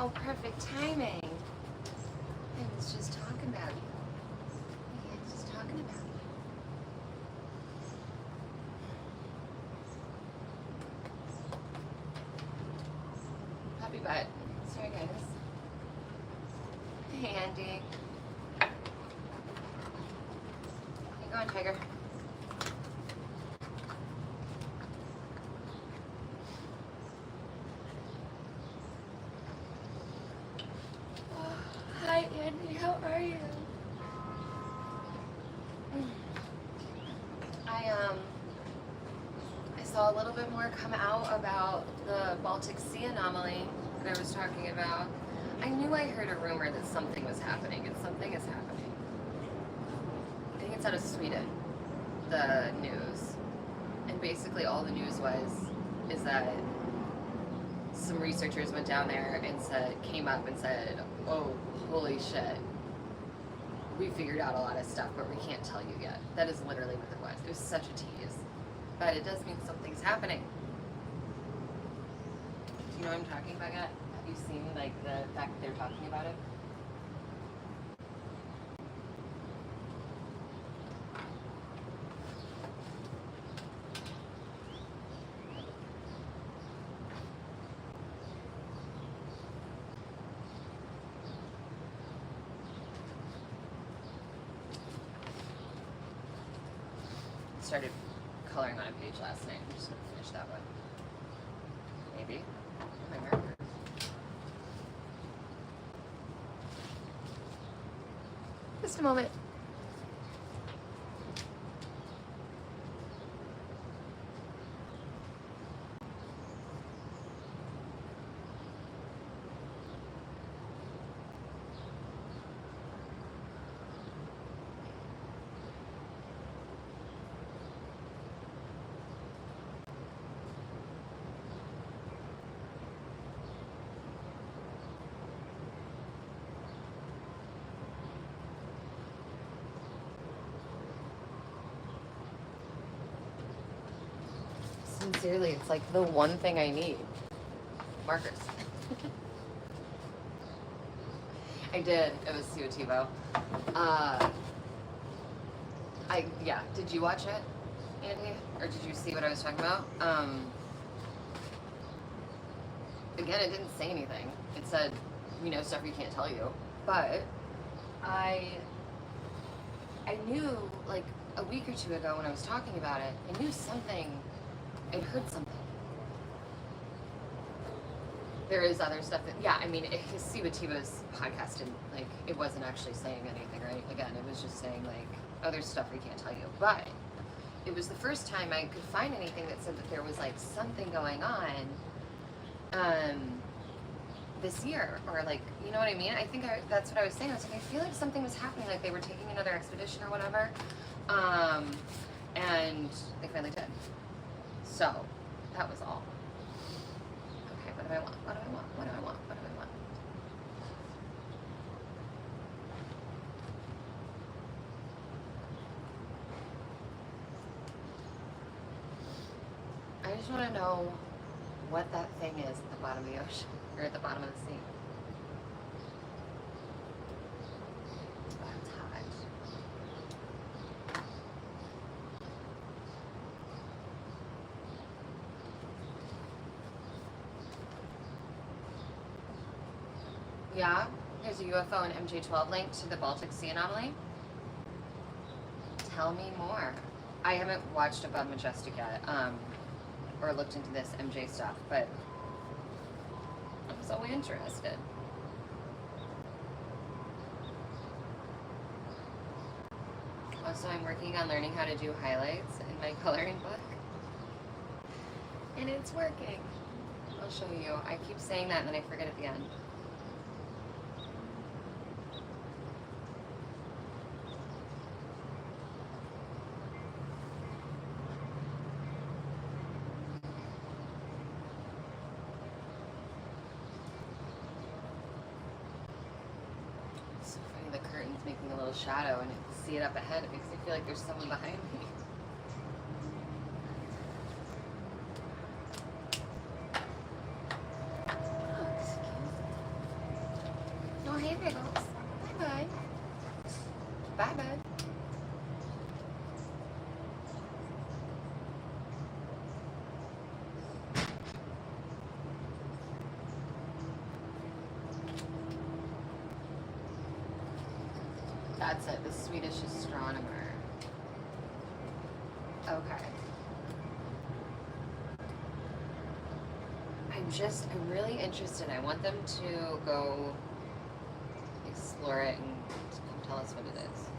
Oh, perfect timing. I was just talking about you. I was just talking about you. Happy butt. Sorry, guys. Hey, Andy. How you going, Tiger? Hi, Andy. How are you? I saw a little bit more come out about the Baltic Sea anomaly that I was talking about. I knew I heard a rumor that something was happening, and something is happening. I think it's out of Sweden, the news. And basically all the news is that some researchers went down there and came up and said, oh, holy shit. We figured out a lot of stuff, but we can't tell you yet. That is literally what it was. It was such a tease. But it does mean something's happening. Do you know what I'm talking about yet? Have you seen, like, the fact that they're talking about it? Started coloring on a page last night. I'm just going to finish that one. Maybe. My marker. Just a moment. Sincerely, it's like the one thing I need. Markers. I did. It was Suativo. Did you watch it, Andy? Or did you see what I was talking about? Again, it didn't say anything. It said, we know stuff we can't tell you. But I knew, like, a week or two ago when I was talking about it, I knew something. I'd heard something. There is other stuff that, Suativo's podcast didn't, like, it wasn't actually saying anything, right? Again, it was just saying, like, oh, there's stuff we can't tell you. But it was the first time I could find anything that said that there was, like, something going on this year. Or, like, you know what I mean? I think that's what I was saying. I was like, I feel like something was happening, like they were taking another expedition or whatever. And they finally did. So, that was all. Okay, what do I want? What do I want? What do I want? What do I want? I just want to know what that thing is at the bottom of the ocean, or at the bottom of the sea. Oh, it's hot. Yeah, there's a UFO and MJ12 link to the Baltic Sea anomaly. Tell me more. I haven't watched Above Majestic yet, or looked into this MJ stuff, but I'm so interested. Also, I'm working on learning how to do highlights in my coloring book, and it's working. I'll show you. I keep saying that and then I forget at the end. Making a little shadow, and I see it up ahead. It makes me feel like there's someone behind me. Oh, excuse me. Hey, Pickles. Bye, bud. Bye, bud. That's it, the Swedish astronomer. Okay. I'm really interested. I want them to go explore it and come tell us what it is.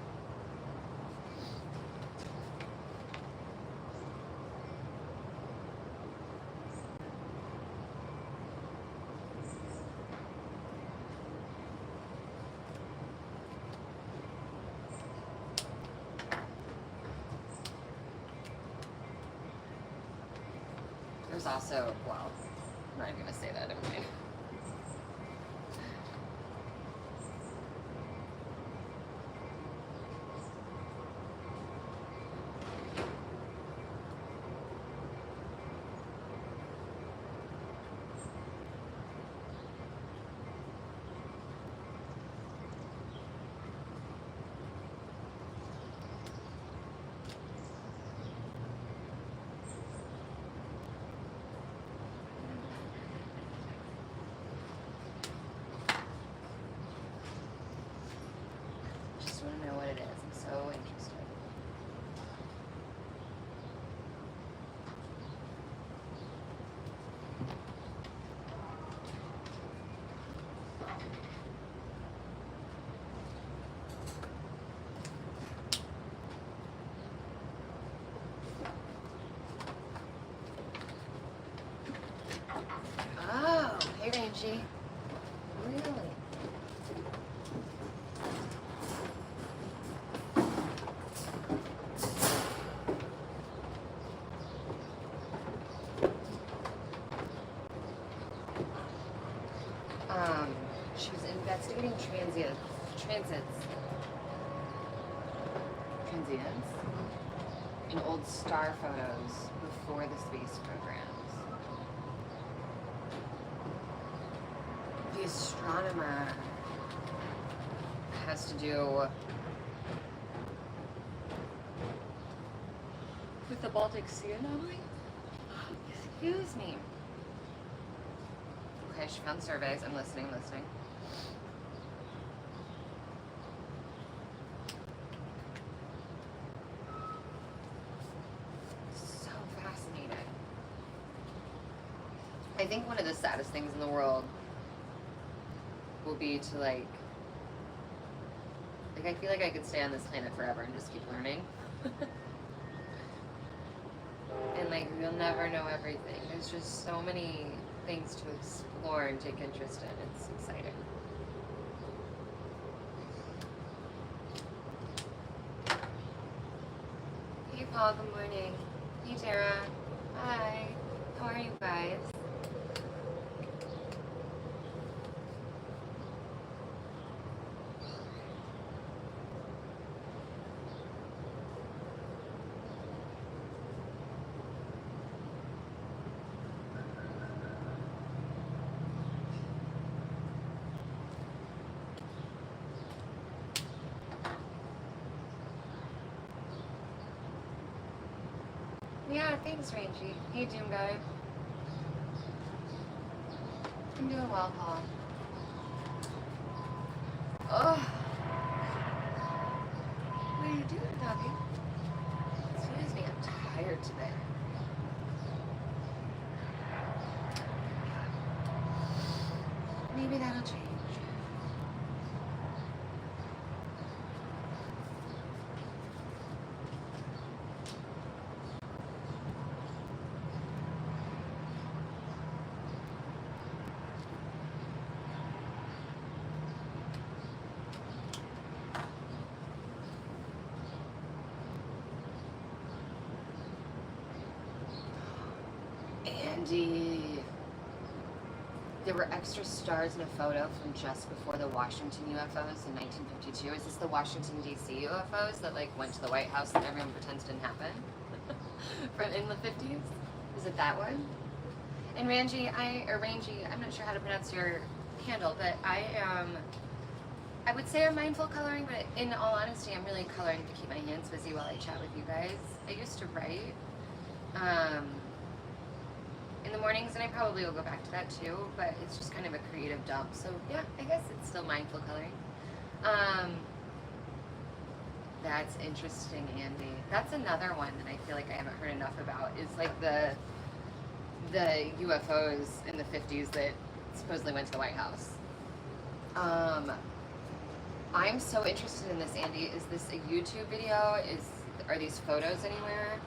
There's also, well, I'm not even gonna say that, anyway. Just want to know what it is. I'm so interested. Oh, hey, Rangy. Really? She was investigating transients in old star photos before the space programs. The astronomer has to do with the Baltic Sea anomaly? Excuse me. Okay, she found surveys. I'm listening. So fascinating. I think one of the saddest things in the world will be to like I feel like I could stay on this planet forever and just keep learning. And like you'll never know everything. There's just so many things to explore and take interest in. It's exciting. Hey Paul, good morning. Hey Tara. Hi. How are you guys? Yeah, thanks, Rangy. Hey, Doom Guy. I'm doing well, Paul. Oh. What are you doing, doggy? Excuse me, I'm tired today. Maybe that'll change. Andy. There were extra stars in a photo from just before the Washington UFOs in 1952. Is this the Washington, D.C. UFOs that like went to the White House and everyone pretends didn't happen? From in the 50s? Is it that one? And Rangy, I'm not sure how to pronounce your handle, but I am I would say I'm mindful coloring, but in all honesty, I'm really coloring to keep my hands busy while I chat with you guys. I used to write in the mornings, and I probably will go back to that too, but it's just kind of a creative dump. So yeah, I guess it's still mindful coloring. That's interesting, Andy. That's another one that I feel like I haven't heard enough about, is like the UFOs in the 50s that supposedly went to the White House. I'm so interested in this, Andy. Is this a YouTube video? Are these photos anywhere?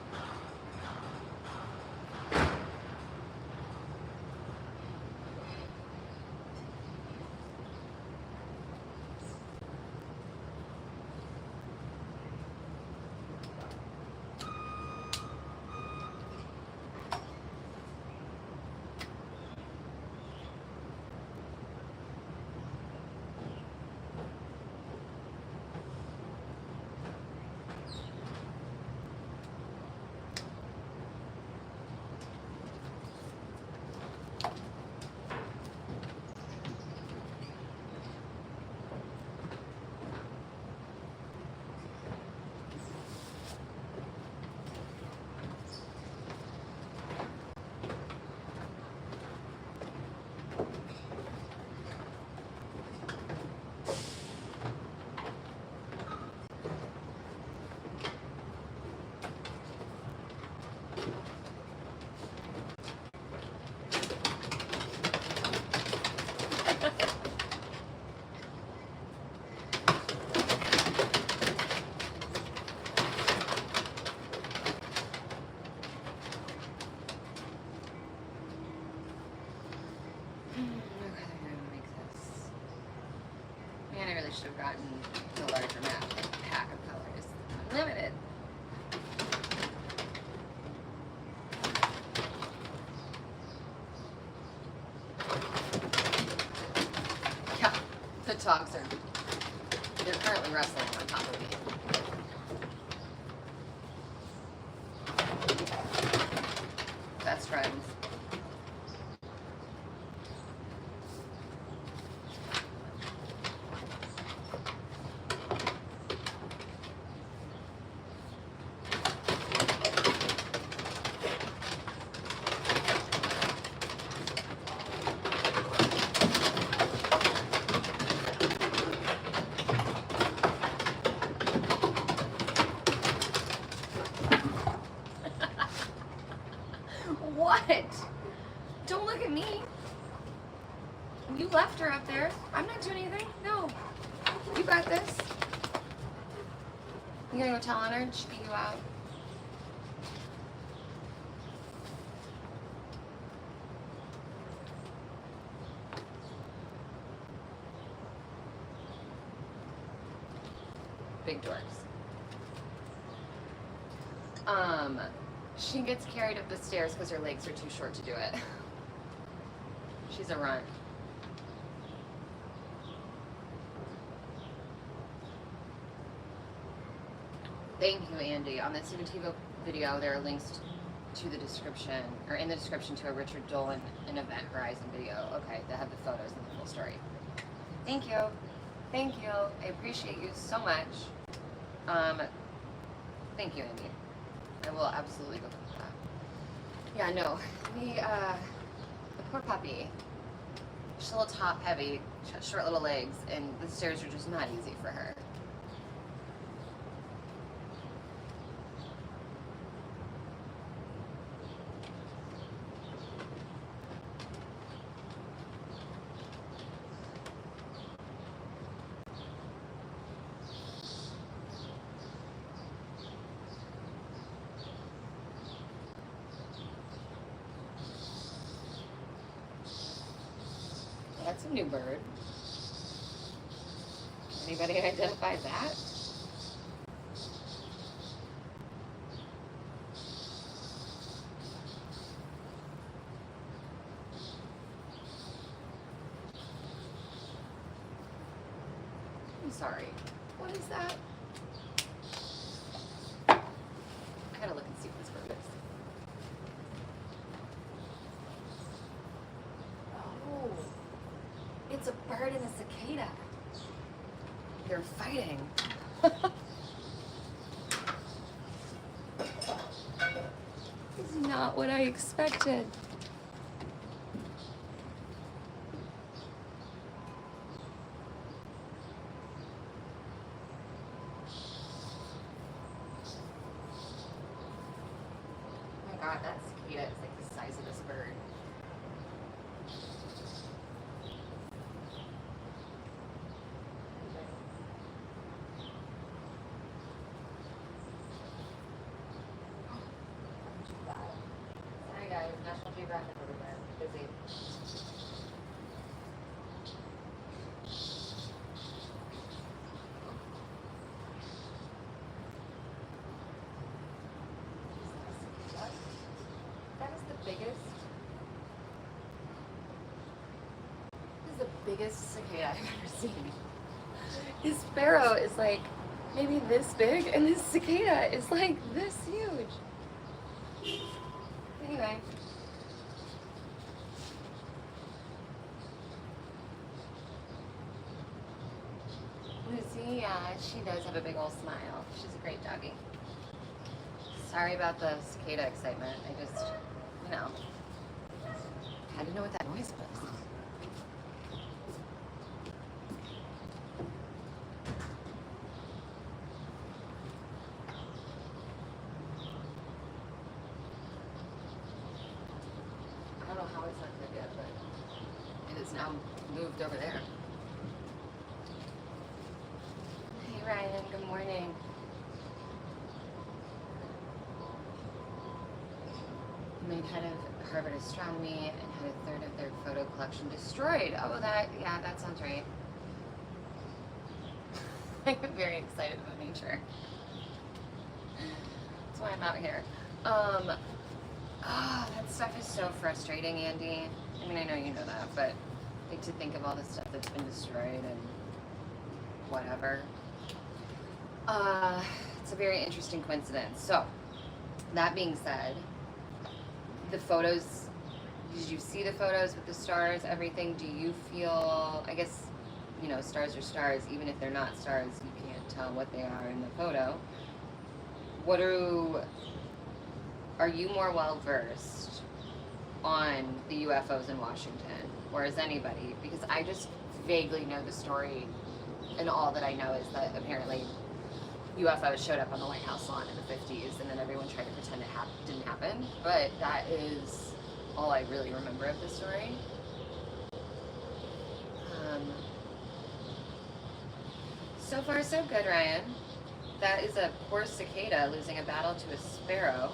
Should have gotten the larger map pack of colors. Unlimited. Yeah, the dogs they're currently wrestling on top of me. Best friends. What? Don't look at me. You left her up there. I'm not doing anything. No. You got this. You gonna go tell on her and she beat you out? Big dorks. She gets carried up the stairs because her legs are too short to do it. She's a runt. Thank you, Andy. On the Subjectivo video, there are links to the description, or in the description, to a Richard Dolan and Event Horizon video. Okay, they have the photos and the full story. Thank you. Thank you. I appreciate you so much. Thank you, Andy. I will absolutely go with that. Yeah, no, the poor puppy, she's a little top heavy, short little legs, and the stairs are just not easy for her. That's a new bird. Anybody identify that? I'm sorry. What is that? I gotta look and see what this bird is. Oh. It's a bird and a cicada. They're fighting. It's not what I expected. Oh my god, that cicada is like the size of this bird. Hi guys, National Geographic over there. Busy. That is the biggest. This is the biggest cicada I've ever seen. His sparrow is like maybe this big, and this cicada is like this huge. Anyway. Lucy, she does have a big old smile. She's a great doggy. Sorry about the cicada excitement. I just, you know, had to know what that noise was. I don't know how it's not good yet, but it is now moved over there. Hey Ryan, good morning. Made head of Harvard Astronomy and had a third of their photo collection destroyed. Oh, yeah, that sounds right. I'm very excited about nature. That's why I'm out here. That stuff is so frustrating, Andy. I mean, I know you know that, but like to think of all the stuff that's been destroyed and whatever. It's a very interesting coincidence. So, that being said, the photos, did you see the photos with the stars, everything? Do you feel, I guess, you know, stars are stars, even if they're not stars, you can't tell what they are in the photo. Are you more well versed on the UFOs in Washington, or is anybody? Because I just vaguely know the story, and all that I know is that apparently UFOs showed up on the White House lawn in the 50s, and then everyone tried to pretend it didn't happen. But that is all I really remember of the story. So far, so good, Ryan. That is a poor cicada losing a battle to a sparrow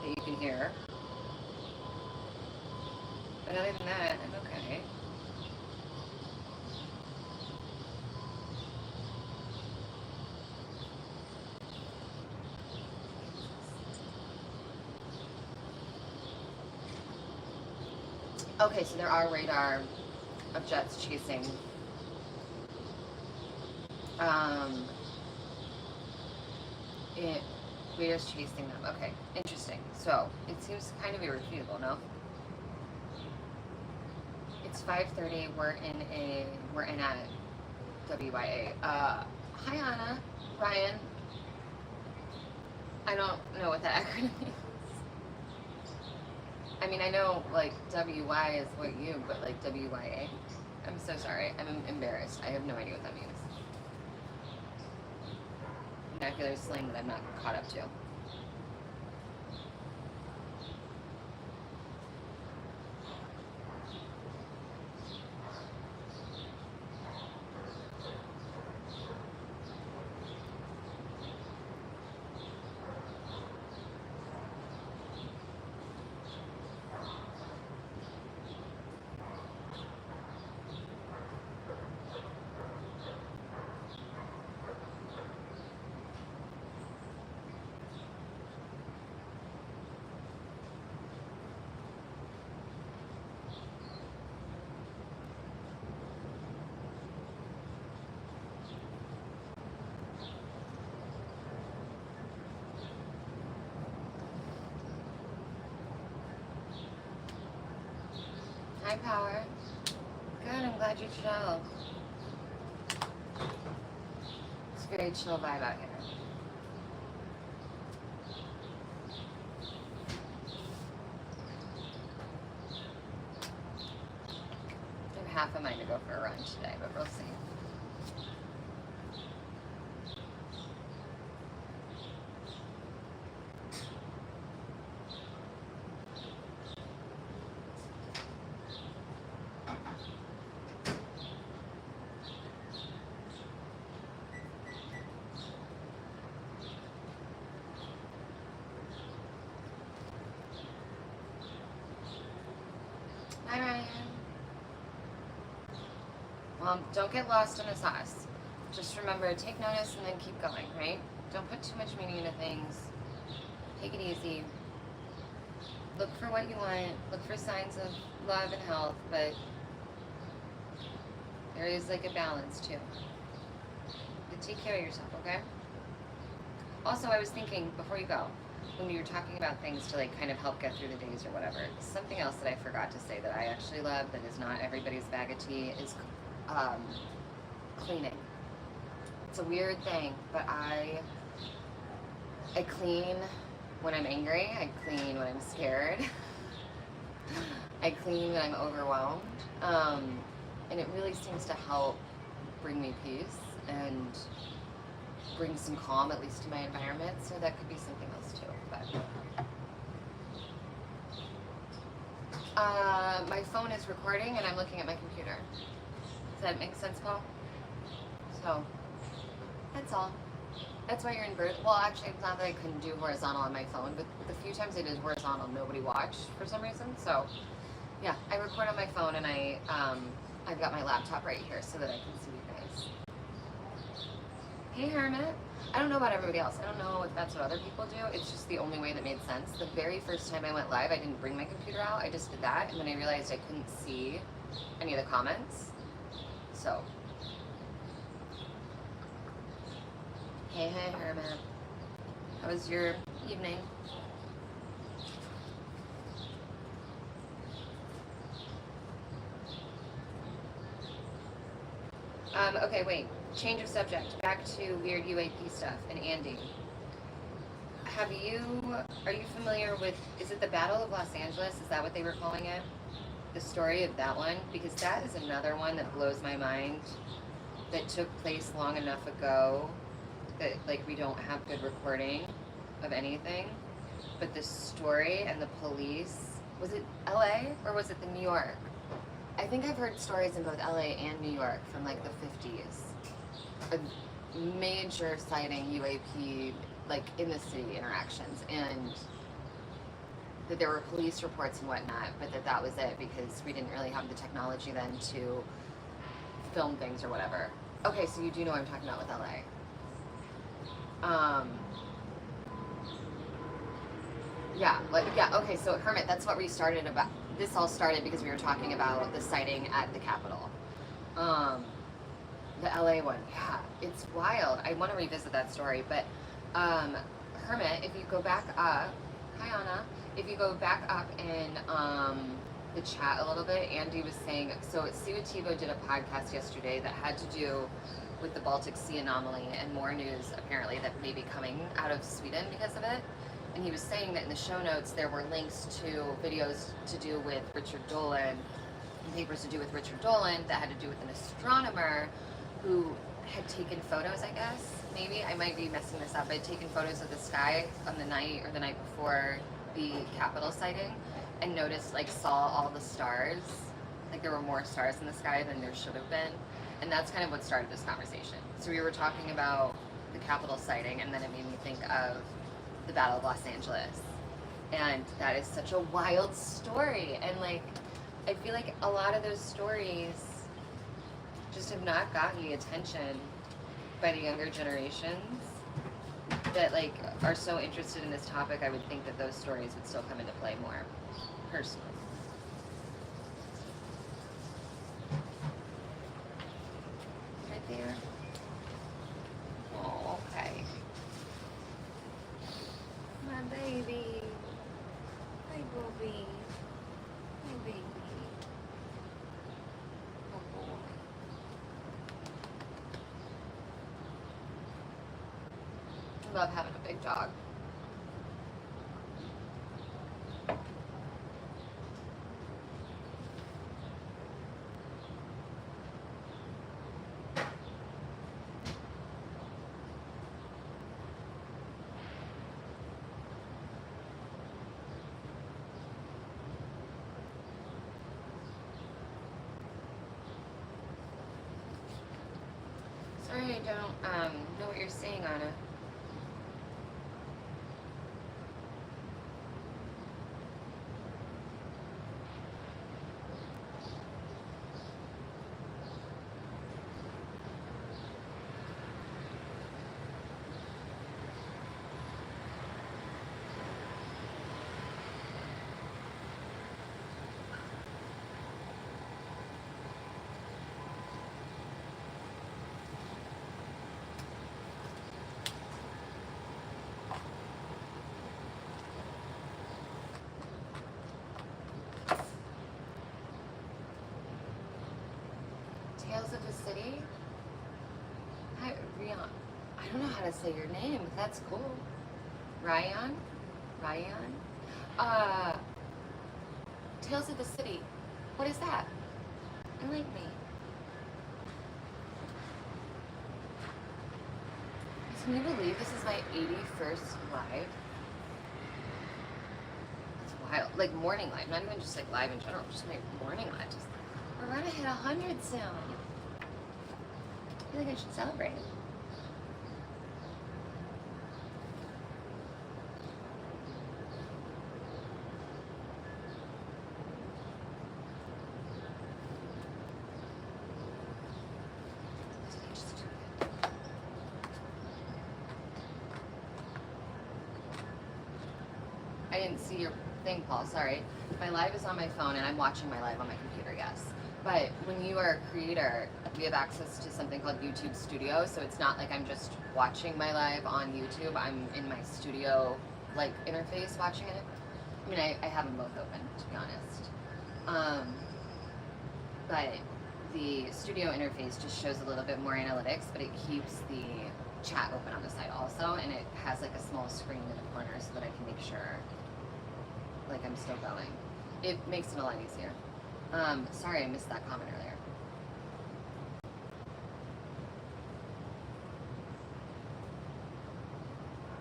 that you can hear. But other than that, I'm okay. Okay, so there are radar of jets chasing. Radar's chasing them. Okay, interesting. So it seems kind of irrefutable, no? It's 5:30. We're in at WYA. Hi Anna, Ryan. I don't know what that acronym is. I mean, I know, like, WY is what you, but, like, WYA? I'm so sorry. I'm embarrassed. I have no idea what that means. Vernacular slang that I'm not caught up to. Hi, Power. Good, I'm glad you chilled. very chill vibe out here. I have half a mind to go for a run today, but we'll see. Hi, Ryan. Well, don't get lost in the sauce. Just remember, take notice and then keep going, right? Don't put too much meaning into things. Take it easy. Look for what you want. Look for signs of love and health, but there is like a balance too. But take care of yourself, okay? Also, I was thinking, before you go, when you were talking about things to like kind of help get through the days or whatever, something else that I forgot to say that I actually love that is not everybody's bag of tea is cleaning. It's a weird thing, but I clean when I'm angry, I clean when I'm scared, I clean when I'm overwhelmed, and it really seems to help bring me peace and bring some calm, at least to my environment, so that could be something else too. But my phone is recording and I'm looking at my computer. Does that make sense, Paul? So, that's all. That's why you're in birth. Well, actually, it's not that I couldn't do horizontal on my phone, but the few times I did horizontal, nobody watched for some reason. So, yeah, I record on my phone and I've got my laptop right here so that I can see you guys. Hey, Hermit. I don't know about everybody else. I don't know if that's what other people do. It's just the only way that made sense. The very first time I went live, I didn't bring my computer out. I just did that, and then I realized I couldn't see any of the comments. So, hey, Hermit. How was your evening? Okay, wait. Change of subject. Back to weird UAP stuff. And Andy, are you familiar with, is it the Battle of Los Angeles? Is that what they were calling it? The story of that one? Because that is another one that blows my mind, that took place long enough ago that, like, we don't have good recording of anything. But the story and the police, was it LA or was it the New York? I think I've heard stories in both LA and New York from like the 50s. A major sighting UAP, like in the city interactions, and that there were police reports and whatnot, but that was it because we didn't really have the technology then to film things or whatever. Okay, so you do know what I'm talking about with LA. Okay, so Hermit, that's what we started about. This all started because we were talking about the sighting at the Capitol. The LA one, yeah, it's wild. I want to revisit that story, but Hermit, if you go back up, hi Anna, if you go back up in the chat a little bit, Andy was saying, so Siwativo did a podcast yesterday that had to do with the Baltic Sea anomaly and more news apparently that may be coming out of Sweden because of it. And he was saying that in the show notes there were links to videos to do with Richard Dolan, and papers to do with Richard Dolan that had to do with an astronomer who had taken photos, I guess, maybe, I might be messing this up, but had taken photos of the sky on the night or the night before the Capitol sighting and noticed, like, saw all the stars, like there were more stars in the sky than there should have been. And that's kind of what started this conversation. So we were talking about the Capitol sighting, and then it made me think of the Battle of Los Angeles. And that is such a wild story. And like, I feel like a lot of those stories just have not gotten the attention by the younger generations that like are so interested in this topic. I would think that those stories would still come into play more, personally. Right there. Oh, okay. My baby. Hi, Bobby. Hi, baby. Oh, boy. love having a big dog. Sorry, I don't know what you're saying, Anna. Tales of the City? Hi, Rian. I don't know how to say your name, but that's cool. Ryan? Ryan? Tales of the City. What is that? Enlighten me. Can you believe this is my 81st live? It's wild. Like morning live, not even just like live in general, just my morning live. Just, we're gonna hit 100 soon. I feel like I should celebrate. I didn't see your thing, Paul, sorry. My live is on my phone and I'm watching my live on my computer, yes. But when you are a creator, we have access to something called YouTube Studio, so it's not like I'm just watching my live on YouTube. I'm in my studio like interface watching it. I mean, I have them both open, to be honest. But the studio interface just shows a little bit more analytics, but it keeps the chat open on the side also, and it has like a small screen in the corner so that I can make sure like I'm still going. It makes it a lot easier. Sorry, I missed that comment earlier.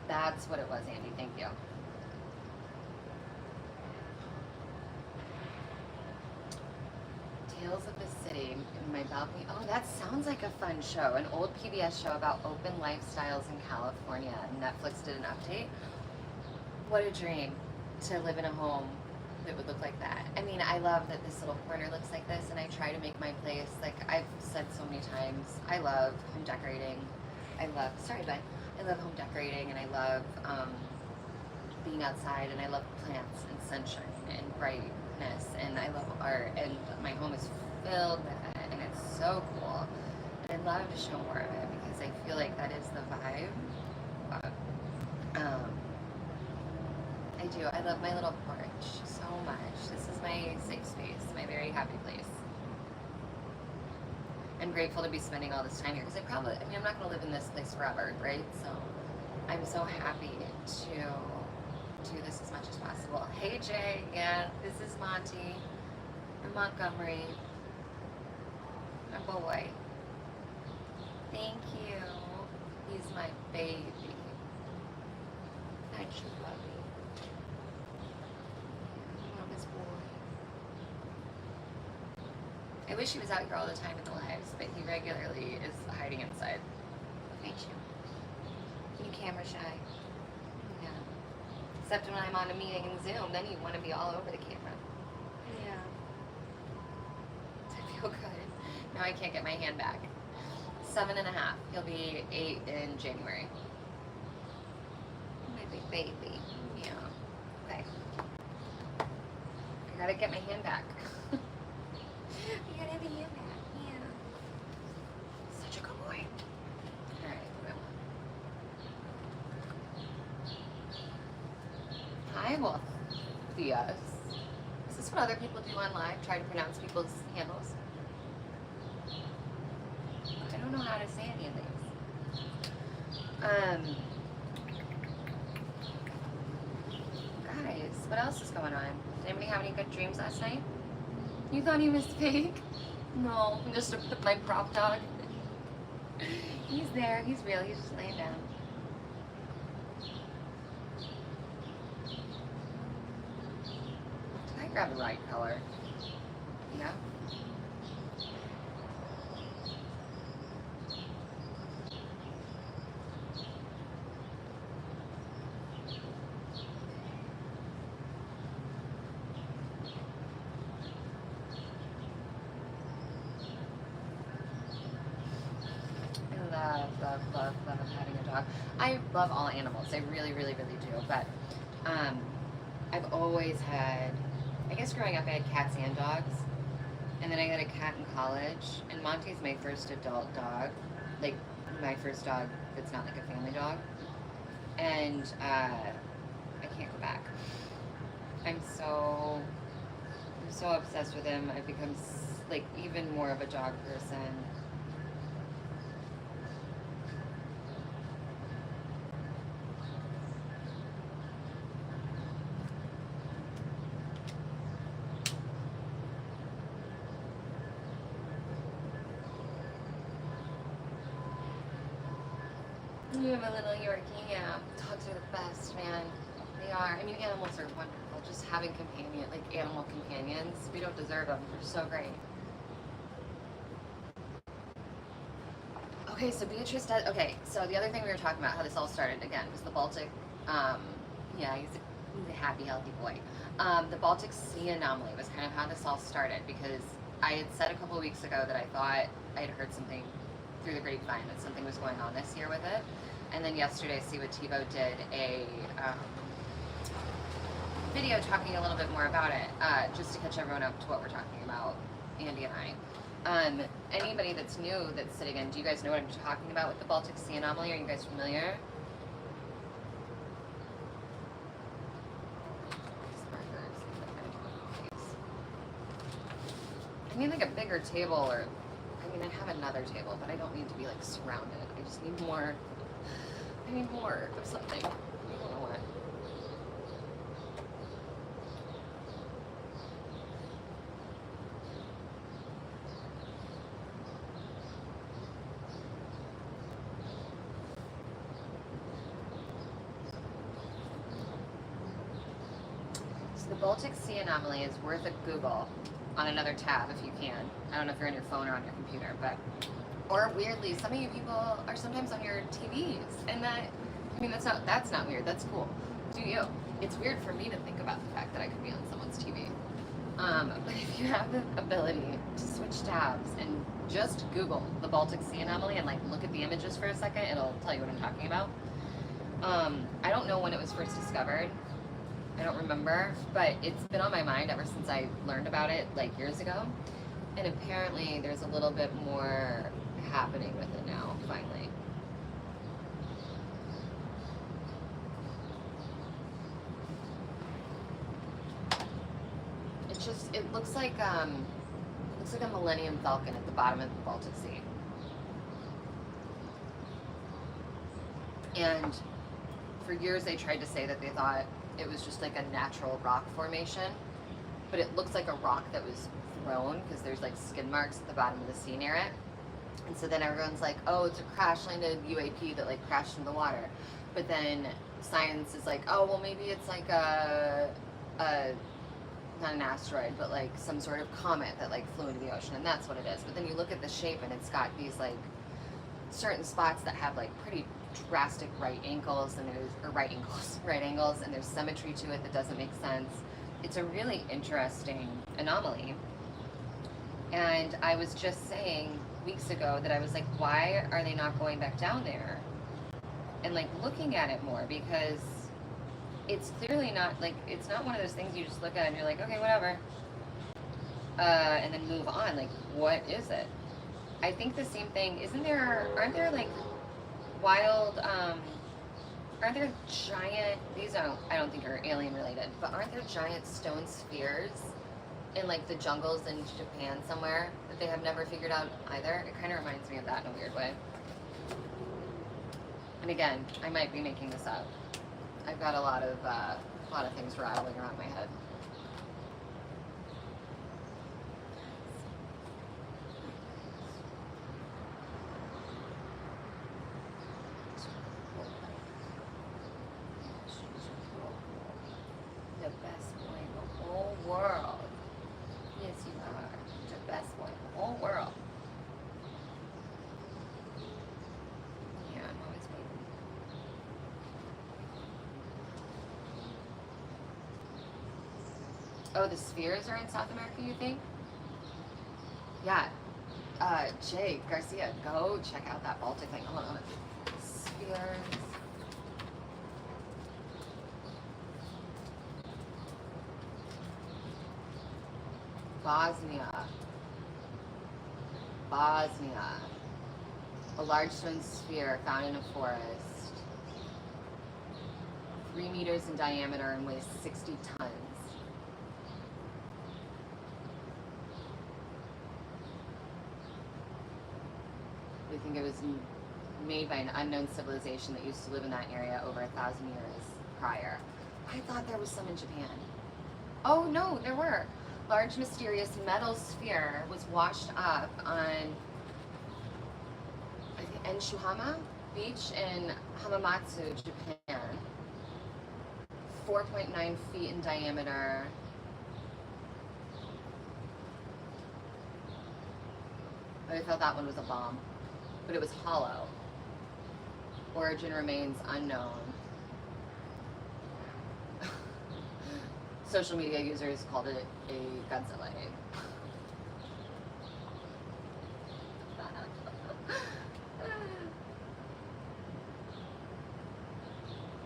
That's what it was, Andy. Thank you. Tales of the City in my balcony. Oh, that sounds like a fun show. An old PBS show about open lifestyles in California. Netflix did an update. What a dream to live in a home that would look like that. I mean, I love that this little corner looks like this, and I try to make my place, like I've said so many times, I love home decorating. I love, sorry, bud. I love home decorating, and I love being outside, and I love plants and sunshine and brightness, and I love art, and my home is filled with it, and it's so cool. And I'd love to show more of it because I feel like that is the vibe. But, I do. I love my little porch so much. This is my safe space, my very happy place. I'm grateful to be spending all this time here because I'm not going to live in this place forever, right? So I'm so happy to do this as much as possible. Hey, Jay. Yeah, this is Monty from Montgomery. My boy. Thank you. He's my baby. Thank you, puppy. I wish he was out here all the time in the lives, but he regularly is hiding inside. Thank you. You camera shy. Yeah. Except when I'm on a meeting in Zoom, then you want to be all over the camera. Yeah. I feel good. Now I can't get my hand back. 7.5. He'll be 8 in January. My big baby. Yeah. Okay. I gotta get my hand back. You gotta have a hand back. Yeah. Such a good boy. Alright, hi, well, Theas. Is this what other people do on live? Try to pronounce people's handles? I don't know how to say any of these. What else is going on? Did anybody have any good dreams last night? You thought he was fake? No, just my prop dog. He's there. He's real. He's just laying down. Did I grab the right color? Yeah. Love having a dog. I love all animals. I really, really, really do. But I've always had, I guess growing up I had cats and dogs. And then I got a cat in college. And Monty's my first adult dog. Like my first dog that's not like a family dog. And I can't go back. I'm so obsessed with him. I've become like even more of a dog person. You have a little Yorkie, yeah. Dogs are the best, man. They are. I mean, animals are wonderful. Just having animal companions. We don't deserve them. They're so great. Okay, so Beatrice does. Okay, so the other thing we were talking about, how this all started again, was the Baltic. Yeah, he's a happy, healthy boy. The Baltic Sea anomaly was kind of how this all started, because I had said a couple of weeks ago that I thought I had heard something through the grapevine that something was going on this year with it. And then yesterday, Siwa Tebow did a video talking a little bit more about it, just to catch everyone up to what we're talking about, Andy and I. Anybody that's new that's sitting in, do you guys know what I'm talking about with the Baltic Sea anomaly? Are you guys familiar? I need like a bigger table, or I mean, I have another table, but I don't need to be like surrounded. I just need more. I need more of something. I don't know what. So the Baltic Sea anomaly is worth a Google on another tab if you can. I don't know if you're on your phone or on your computer, but, or weirdly, some of you people are sometimes on your TVs, and that, I mean, that's not weird, that's cool. Do you? It's weird for me to think about the fact that I could be on someone's TV. But if you have the ability to switch tabs and just Google the Baltic Sea anomaly and like look at the images for a second, it'll tell you what I'm talking about. I don't know when it was first discovered. I don't remember, but it's been on my mind ever since I learned about it like years ago. And apparently there's a little bit more happening with it now, finally. It's just, it looks like a Millennium Falcon at the bottom of the Baltic Sea. And for years they tried to say that they thought it was just like a natural rock formation, but it looks like a rock that was thrown because there's like skid marks at the bottom of the sea near it. And so then everyone's like, oh, it's a crash landed UAP that like crashed into the water. But then science is like, oh, well, maybe it's like not an asteroid, but like some sort of comet that like flew into the ocean, and that's what it is. But then you look at the shape and it's got these like certain spots that have like pretty drastic right angles, and right angles, and there's symmetry to it that doesn't make sense. It's a really interesting anomaly. And I was just saying weeks ago that I was like, why are they not going back down there and like looking at it more? Because it's clearly not like, it's not one of those things you just look at and you're like, okay, whatever, and then move on. Like, what is it? I think the same thing, aren't there like wild, aren't there giant, I don't think are alien related, but aren't there giant stone spheres in like the jungles in Japan somewhere that they have never figured out either? It kind of reminds me of that in a weird way. And again, I might be making this up. I've got a lot of things rattling around my head. The best boy in the whole world. Yes, you are. The best boy in the whole world. Yeah, I'm always waiting. Oh, the spheres are in South America, you think? Yeah. Jay Garcia, go check out that Baltic thing. Hold on. Spheres. Bosnia. A large stone sphere found in a forest. 3 meters in diameter and weighs 60 tons. They think it was made by an unknown civilization that used to live in that area over 1,000 years prior. I thought there was some in Japan. Oh no, there were. Large mysterious metal sphere was washed up on Enshuhama Beach in Hamamatsu, Japan. 4.9 feet in diameter. I thought that one was a bomb, but it was hollow. Origin remains unknown. Social media users called it a Godzilla egg.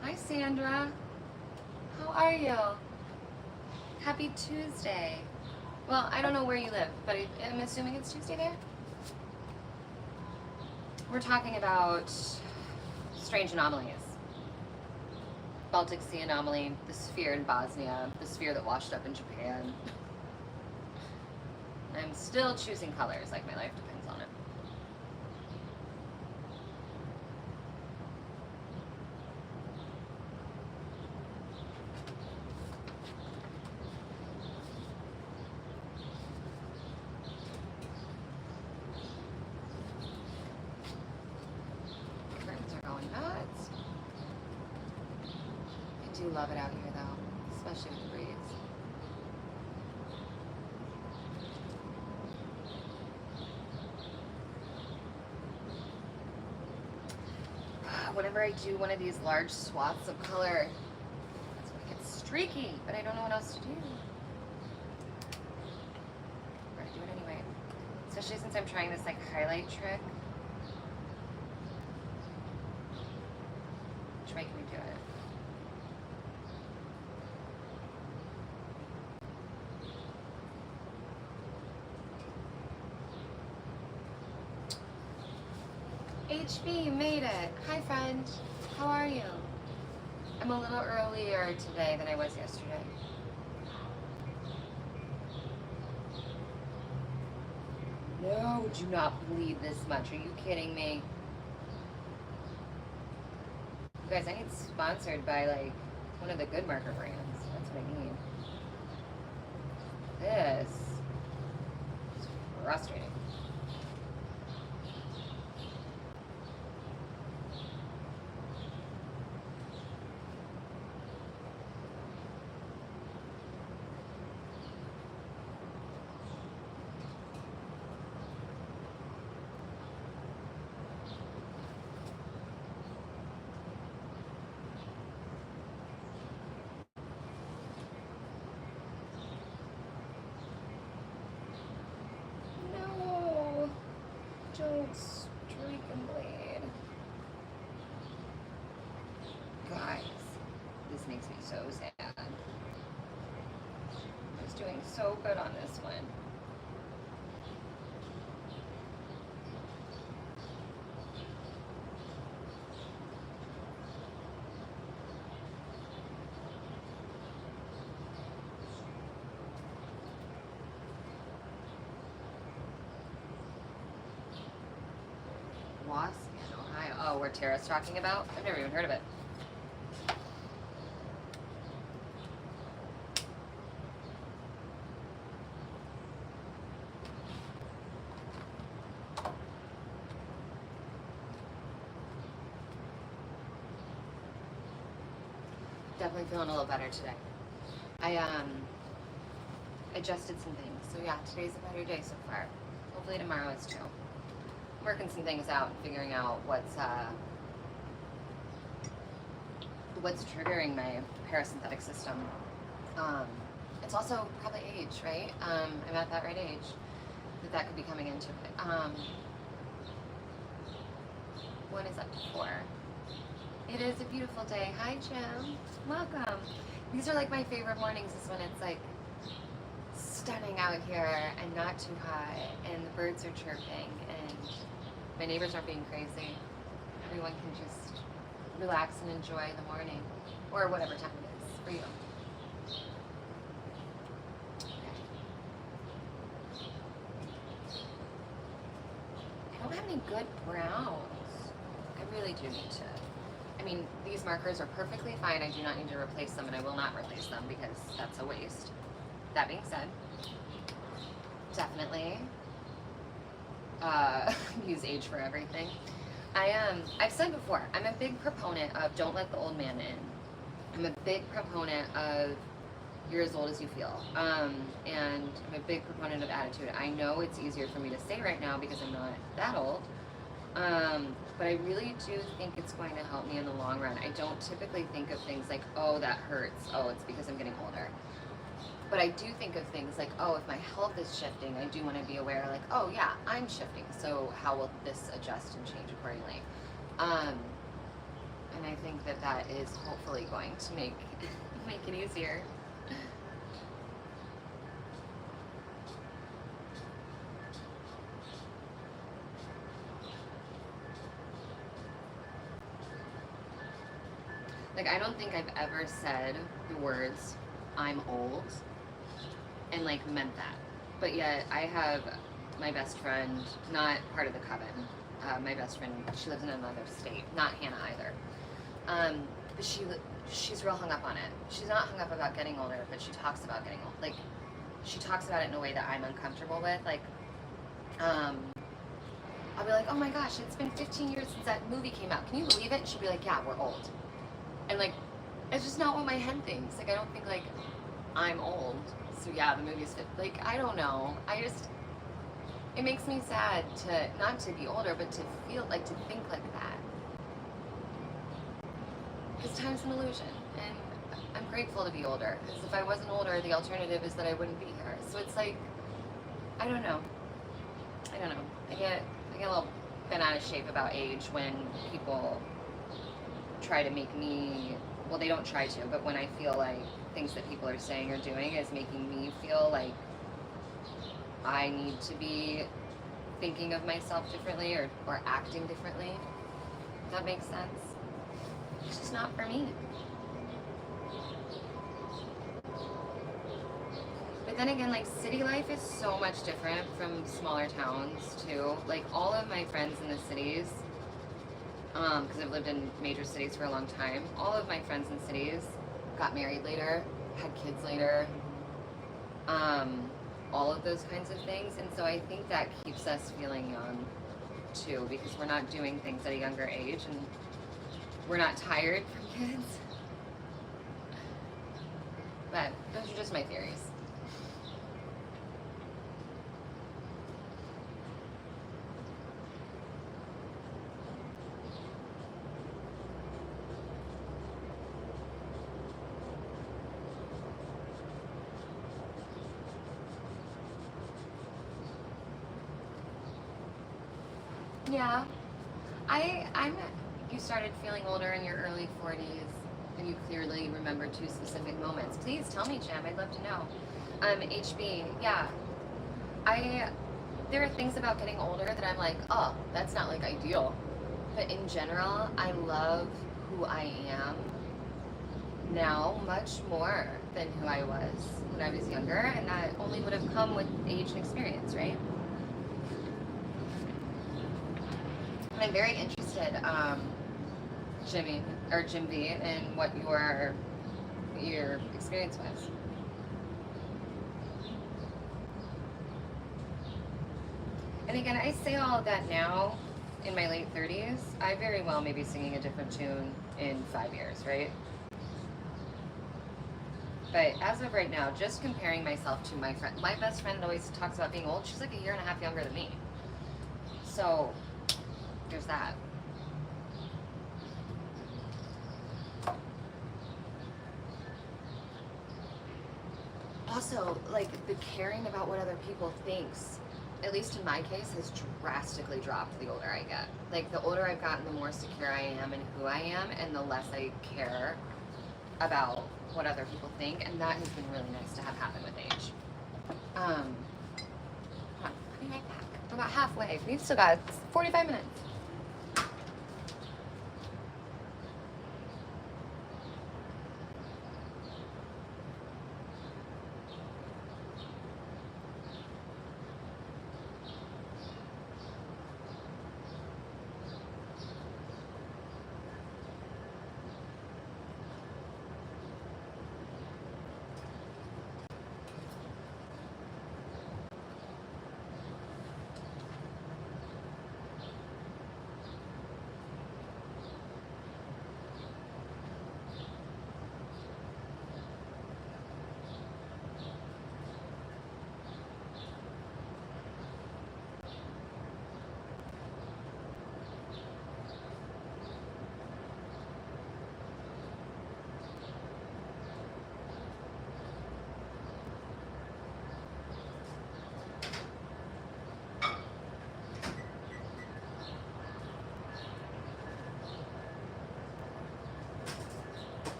Hi Sandra, how are you? Happy Tuesday. Well, I don't know where you live, but I'm assuming it's Tuesday there? We're talking about strange anomalies. Baltic Sea anomaly, the sphere in Bosnia, the sphere that washed up in Japan. I'm still choosing colors, like my life depends on it. Curtains are going nuts. I do love it out here though, especially with the breeze. Whenever I do one of these large swaths of color, that's when it gets streaky, but I don't know what else to do. We're gonna do it anyway. Especially since I'm trying this like highlight trick. Which way can we do it? HB, you made it. Hi, friend. How are you? I'm a little earlier today than I was yesterday. No, do not bleed this much. Are you kidding me? You guys, I need sponsored by like one of the good marker brands. That's what I need. This is frustrating. Don't streak and bleed. Guys, this makes me so sad. I was doing so good on this one. Ohio. Oh, where Tara's talking about? I've never even heard of it. Definitely feeling a little better today. I adjusted some things. So yeah, today's a better day so far. Hopefully tomorrow is too. Working some things out and figuring out what's triggering my parasympathetic system. It's also probably age, right? I'm at that right age that could be coming into it. What is up to 4? It is a beautiful day. Hi, Jim. Welcome. These are like my favorite mornings, is when it's like stunning out here and not too hot and the birds are chirping and my neighbors aren't being crazy. Everyone can just relax and enjoy the morning or whatever time it is for you. I don't have any good browns. I really do need to. I mean, these markers are perfectly fine. I do not need to replace them, and I will not replace them because that's a waste. That being said, definitely use age for everything. I've said before, I'm a big proponent of don't let the old man in. I'm a big proponent of you're as old as you feel. And I'm a big proponent of attitude. I know it's easier for me to say right now because I'm not that old. But I really do think it's going to help me in the long run. I don't typically think of things like, oh, that hurts. Oh, it's because I'm getting older. But I do think of things like, oh, if my health is shifting, I do want to be aware, like, oh, yeah, I'm shifting. So how will this adjust and change accordingly? And I think that is hopefully going to make it easier. Like, I don't think I've ever said the words, I'm old, and, like, meant that. But yet, I have my best friend, not part of the coven, my best friend, she lives in another state, not Hannah either. But she's real hung up on it. She's not hung up about getting older, but she talks about getting old. Like, she talks about it in a way that I'm uncomfortable with. Like, I'll be like, oh my gosh, it's been 15 years since that movie came out. Can you believe it? And she'll be like, yeah, we're old. And, like, it's just not what my head thinks. Like, I don't think, like, I'm old. So, yeah, the movie's fit. Like, I don't know. It makes me sad to, not to be older, but to feel, like, to think like that. Because time's an illusion. And I'm grateful to be older. Because if I wasn't older, the alternative is that I wouldn't be here. So it's like, I don't know. I get a little bent out of shape about age when people try to make me, well, they don't try to, but when I feel like things that people are saying or doing is making me feel like I need to be thinking of myself differently or acting differently. Does that make sense? It's just not for me. But then again, like, city life is so much different from smaller towns too. Like, all of my friends in the cities, because I've lived in major cities for a long time, all of my friends in cities got married later, had kids later, all of those kinds of things. And so I think that keeps us feeling young too, because we're not doing things at a younger age and we're not tired from kids. But those are just my theories. Yeah, you started feeling older in your early 40s, and you clearly remember 2 specific moments. Please tell me, Jam, I'd love to know. HB, yeah, there are things about getting older that I'm like, oh, that's not, like, ideal. But in general, I love who I am now much more than who I was when I was younger, and that only would have come with age and experience, right? I'm very interested, Jim V, in what your experience was. And again, I say all of that now in my late 30s. I very well may be singing a different tune in 5 years, right? But as of right now, just comparing myself to my friend, my best friend always talks about being old. She's like a year and a half younger than me. So there's that. Also, like the caring about what other people thinks, at least in my case, has drastically dropped the older I get. Like the older I've gotten, the more secure I am in who I am, and the less I care about what other people think, and that has been really nice to have happen with age. Hold on, I'll be right back. We're about halfway. We've still got 45 minutes.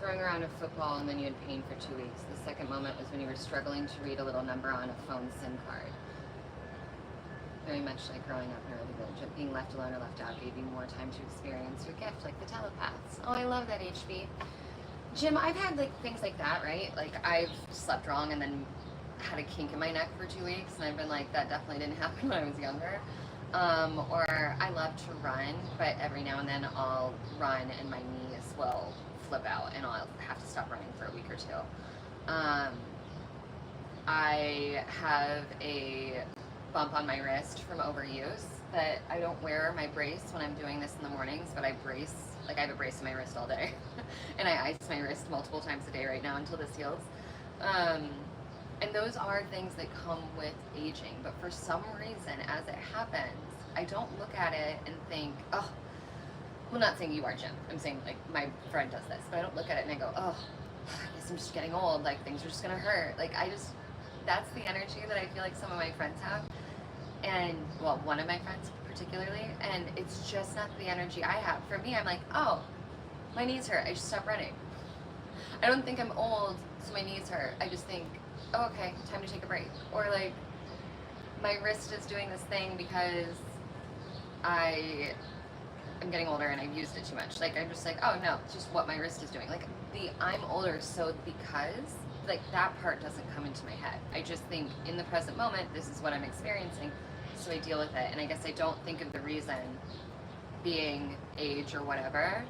Throwing around a football and then you had pain for 2 weeks. The second moment was when you were struggling to read a little number on a phone SIM card. Very much like growing up in early village. Being left alone or left out gave you more time to experience your gift, like the telepaths. Oh, I love that, HB. Jim, I've had like things like that, right? Like I've slept wrong and then had a kink in my neck for 2 weeks, and I've been like, that definitely didn't happen when I was younger. Or I love to run, but every now and then I'll run and my knees will flip out and I'll have to stop running for a week or two. I have a bump on my wrist from overuse that I don't wear my brace when I'm doing this in the mornings, but I brace, like I have a brace in my wrist all day. And I ice my wrist multiple times a day right now until this heals. And those are things that come with aging, but for some reason, as it happens, I don't look at it and think, oh, well, not saying you are, Jim. I'm saying, like, my friend does this, but I don't look at it and I go, oh, I guess I'm just getting old. Like, things are just going to hurt. Like, that's the energy that I feel like some of my friends have. And, well, one of my friends particularly, and it's just not the energy I have. For me, I'm like, oh, my knees hurt. I just stopped running. I don't think I'm old, so my knees hurt. I just think, oh, okay, time to take a break. Or, like, my wrist is doing this thing because I'm getting older and I've used it too much. Like, I'm just like, oh no, it's just what my wrist is doing. Like, I'm older, so because, like, that part doesn't come into my head. I just think in the present moment, this is what I'm experiencing, so I deal with it. And I guess I don't think of the reason being age or whatever.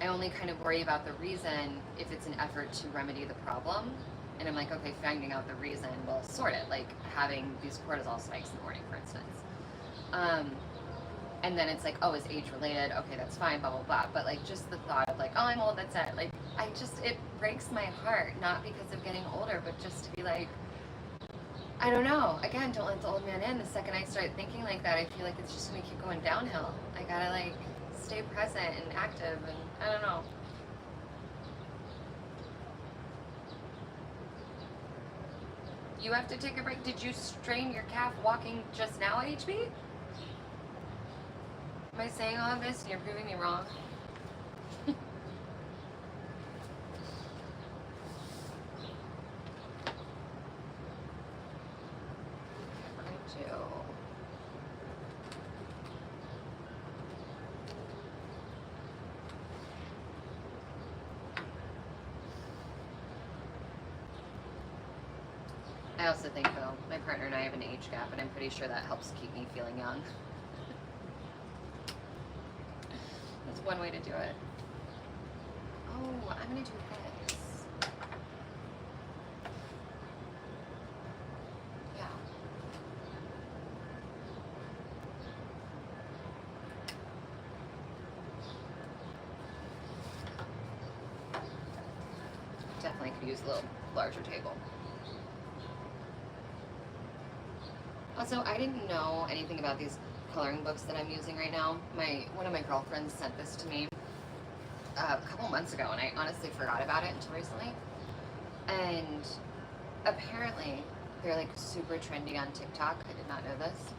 I only kind of worry about the reason if it's an effort to remedy the problem. And I'm like, okay, finding out the reason will sort it. Like having these cortisol spikes in the morning, for instance. And then it's like, oh, is age related? Okay, that's fine, blah, blah, blah. But like just the thought of like, oh, I'm old, that's it. Like, it breaks my heart, not because of getting older, but just to be like, I don't know. Again, don't let the old man in. The second I start thinking like that, I feel like it's just gonna keep going downhill. I gotta like stay present and active, and I don't know. You have to take a break. Did you strain your calf walking just now, HB? Am I saying all of this and you're proving me wrong? I also think, though, my partner and I have an age gap, and I'm pretty sure that helps keep me feeling young. That's one way to do it. Oh, I'm gonna do this. Yeah. Definitely could use a little larger table. Also, I didn't know anything about these coloring books that I'm using right now. One of my girlfriends sent this to me a couple months ago, and I honestly forgot about it until recently. And apparently, they're like super trendy on TikTok. I did not know this.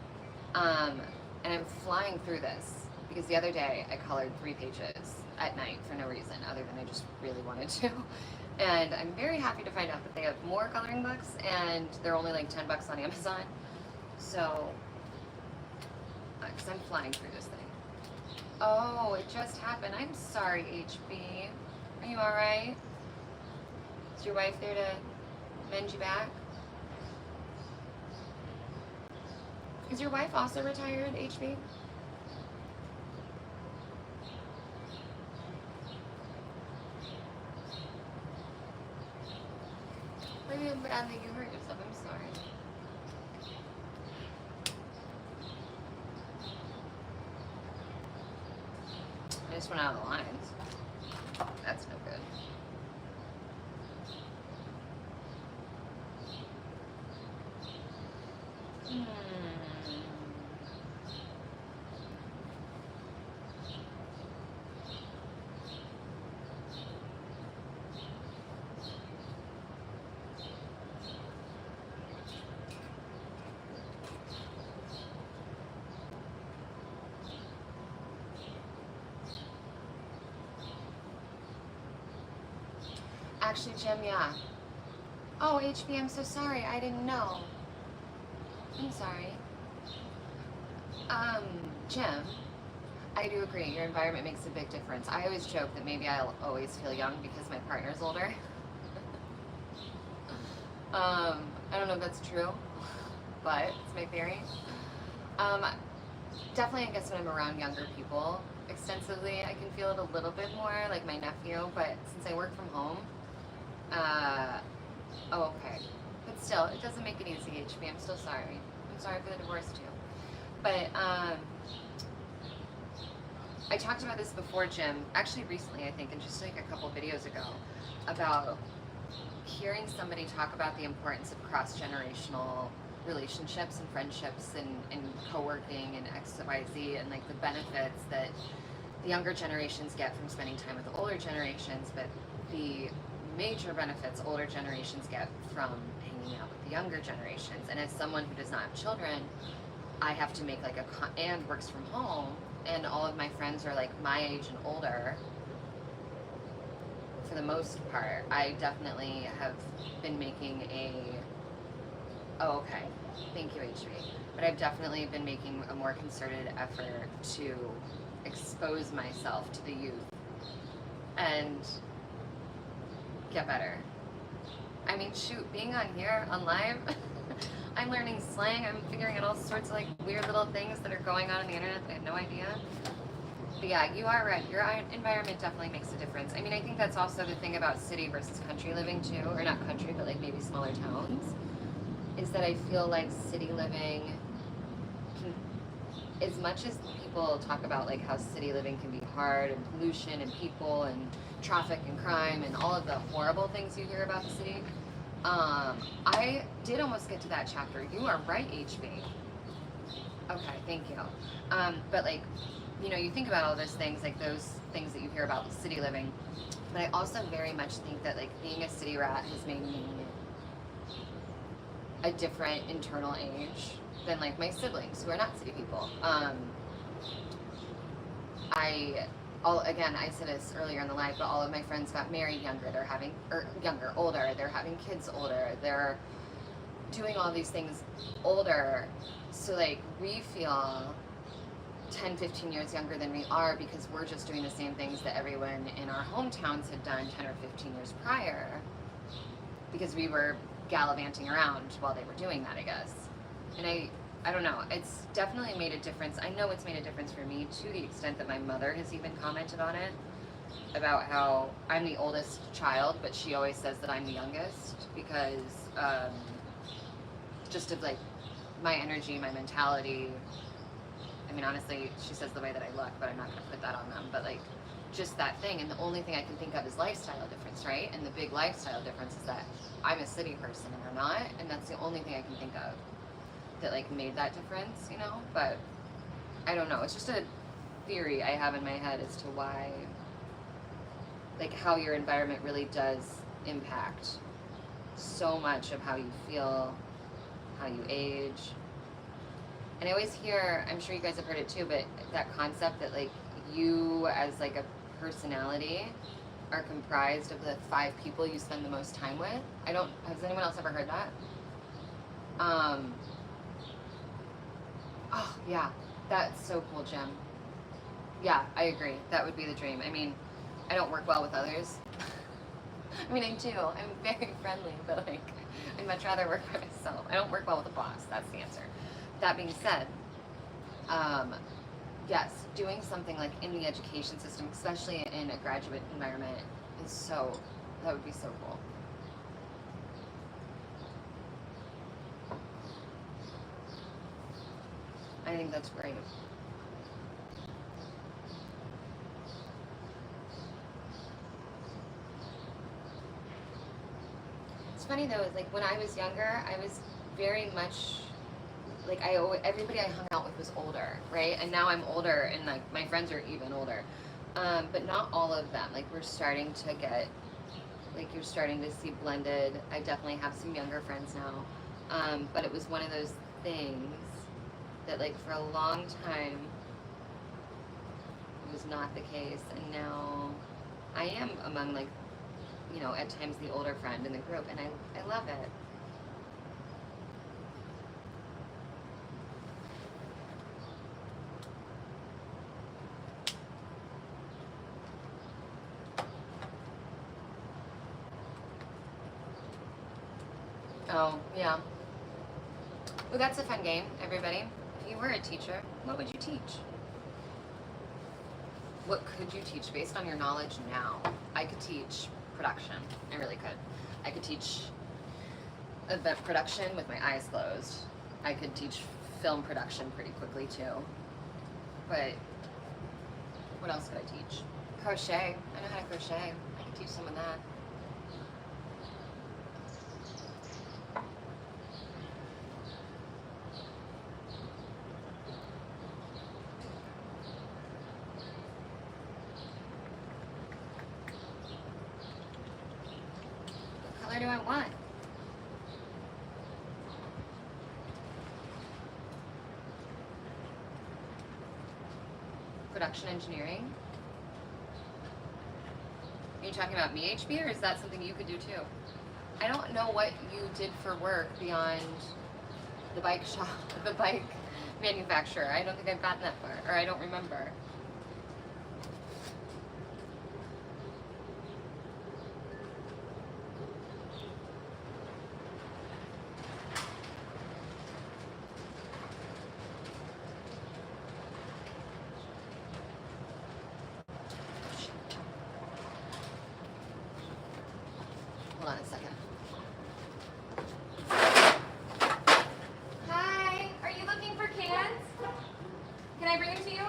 And I'm flying through this because the other day I colored 3 pages at night for no reason other than I just really wanted to. And I'm very happy to find out that they have more coloring books, and they're only like $10 on Amazon. So, because I'm flying through this thing. Oh, it just happened. I'm sorry, HB. Are you alright? Is your wife there to mend you back? Is your wife also retired, HB? Maybe I'm bad that you hurt yourself. I'm sorry. I just went out of the lines. That's no good. Actually, Jim, yeah. Oh, HB, I'm so sorry. I didn't know. I'm sorry. Jim, I do agree. Your environment makes a big difference. I always joke that maybe I'll always feel young because my partner's older. I don't know if that's true, but it's my theory. Definitely, I guess when I'm around younger people extensively, I can feel it a little bit more, like my nephew, but since I work from home, oh, okay. But still, it doesn't make it easy, HB. I'm still sorry. I'm sorry for the divorce, too. But, I talked about this before, Jim, actually recently, I think, and just like a couple videos ago, about hearing somebody talk about the importance of cross-generational relationships and friendships and co-working and XYZ and like the benefits that the younger generations get from spending time with the older generations, but the major benefits older generations get from hanging out with the younger generations. And as someone who does not have children, I have to make like and works from home, and all of my friends are like my age and older for the most part. I definitely have been making oh, okay, thank you, HB. But I've definitely been making a more concerted effort to expose myself to the youth and get better. I mean, shoot, being on here, on live, I'm learning slang, I'm figuring out all sorts of like weird little things that are going on the internet that I had no idea. But yeah, you are right. Your environment definitely makes a difference. I mean, I think that's also the thing about city versus country living too, or not country, but like maybe smaller towns, is that I feel like city living can, as much as people talk about like how city living can be hard and pollution and people and traffic and crime and all of the horrible things you hear about the city, I did almost get to that chapter. You are right, HB. Okay, thank you. But like, you know, you think about all those things, like those things that you hear about city living, but I also very much think that like being a city rat has made me a different internal age than like my siblings who are not city people. Again, I said this earlier in the live, but all of my friends got married younger. They're having, or younger, older. They're having kids older. They're doing all these things older. So like we feel 10, 15 years younger than we are because we're just doing the same things that everyone in our hometowns had done 10 or 15 years prior, because we were gallivanting around while they were doing that, I guess. And I don't know, it's definitely made a difference. I know it's made a difference for me to the extent that my mother has even commented on it, about how I'm the oldest child, but she always says that I'm the youngest because just of like my energy, my mentality. I mean, honestly, she says the way that I look, but I'm not going to put that on them. But like, just that thing. And the only thing I can think of is lifestyle difference, right? And the big lifestyle difference is that I'm a city person and they're not. And that's the only thing I can think of that like made that difference, you know? But I don't know. It's just a theory I have in my head as to why, like how your environment really does impact so much of how you feel, how you age. And I always hear, I'm sure you guys have heard it too, but that concept that like you as like a personality are comprised of the 5 people you spend the most time with. Has anyone else ever heard that? Oh yeah, that's so cool, Jim. Yeah, I agree. That would be the dream. I mean, I don't work well with others. I mean, I do. I'm very friendly, but like, I'd much rather work for myself. I don't work well with a boss. That's the answer. That being said, yes, doing something like in the education system, especially in a graduate environment, that would be so cool. I think that's great. It's funny though, is like when I was younger, I was very much like everybody I hung out with was older, right? And now I'm older, and like my friends are even older, but not all of them. Like we're starting to get, like you're starting to see blended. I definitely have some younger friends now, but it was one of those things that like for a long time it was not the case, and now I am among like, you know, at times the older friend in the group, and I love it. Oh, yeah. Well, that's a fun game, everybody. If you were a teacher, what would you teach? What could you teach based on your knowledge now? I could teach production. I really could. I could teach event production with my eyes closed. I could teach film production pretty quickly too. But what else could I teach? Crochet. I know how to crochet. I could teach some of that. What color do I want? Production engineering. Are you talking about me, HB, or is that something you could do too? I don't know what you did for work beyond the bike shop, the bike manufacturer. I don't think I've gotten that far, or I don't remember. Hold on a second. Hi, are you looking for cans? Can I bring them to you?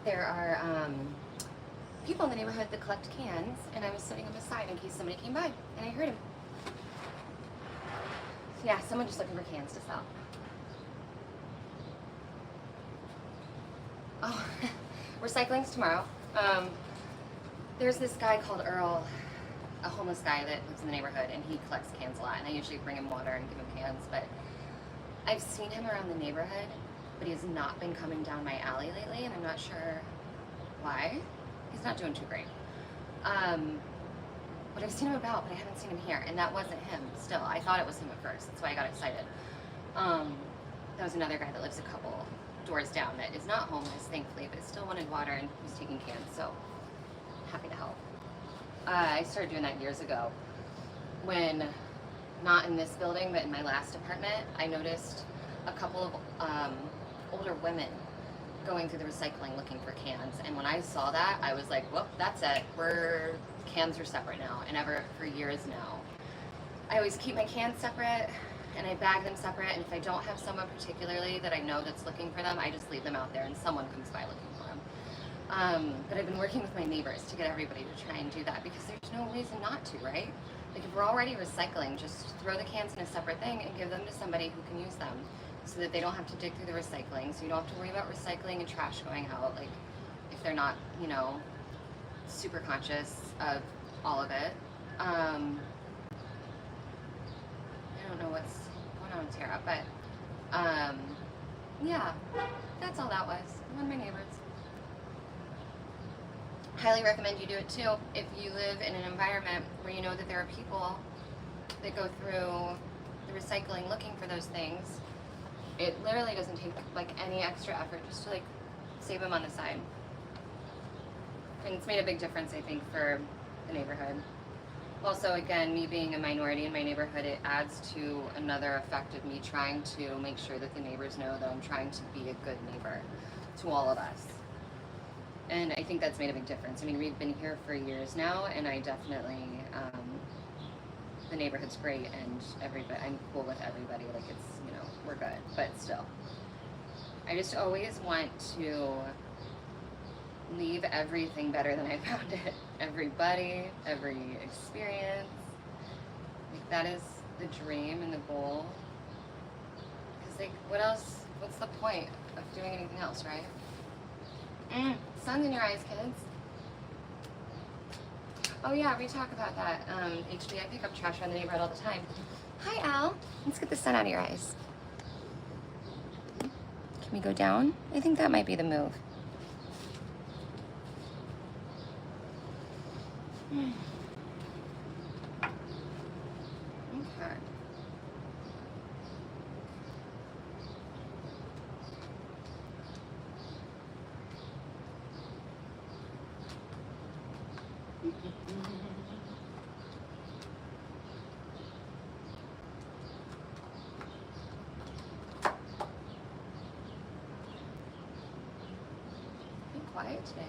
there are people in the neighborhood that collect cans, and I was setting them aside in case somebody came by, and I heard him. So yeah, someone just looking for cans to sell. Oh, recycling's tomorrow. There's this guy called Earl, a homeless guy that lives in the neighborhood, and he collects cans a lot, and I usually bring him water and give him cans, but I've seen him around the neighborhood, but he has not been coming down my alley lately, and I'm not sure why. He's not doing too great. But I've seen him about, but I haven't seen him here, and that wasn't him still. I thought it was him at first. That's why I got excited. That was another guy that lives a couple doors down that is not homeless, thankfully, but still wanted water and was taking cans, so happy to help. I started doing that years ago when, not in this building, but in my last apartment, I noticed a couple of older women going through the recycling looking for cans, and when I saw that, I was like, well, that's it. Cans are separate now, and ever for years now. I always keep my cans separate, and I bag them separate, and if I don't have someone particularly that I know that's looking for them, I just leave them out there, and someone comes by looking for them. But I've been working with my neighbors to get everybody to try and do that, because there's no reason not to, right? Like, if we're already recycling, just throw the cans in a separate thing and give them to somebody who can use them, so that they don't have to dig through the recycling, so you don't have to worry about recycling and trash going out, like, if they're not, you know, super conscious of all of it. I don't know what's going on with Tara, but yeah, that's all that was. One of my neighbors. Highly recommend you do it too if you live in an environment where you know that there are people that go through the recycling looking for those things. It literally doesn't take like any extra effort just to like save them on the side. And it's made a big difference, I think, for the neighborhood. Also, again, me being a minority in my neighborhood, it adds to another effect of me trying to make sure that the neighbors know that I'm trying to be a good neighbor to all of us. And I think that's made a big difference. I mean, we've been here for years now, and I definitely, the neighborhood's great, and everybody, I'm cool with everybody. Like, it's, you know, we're good, but still. I just always want to leave everything better than I found it. Everybody, every experience. Like, that is the dream and the goal. Because, like, what else, what's the point of doing anything else, right? Sun's in your eyes, kids. Oh yeah, we talk about that. HB, I pick up trash around the neighborhood all the time. Hi, Al. Let's get the sun out of your eyes. Can we go down? I think that might be the move. Okay. Be quiet today.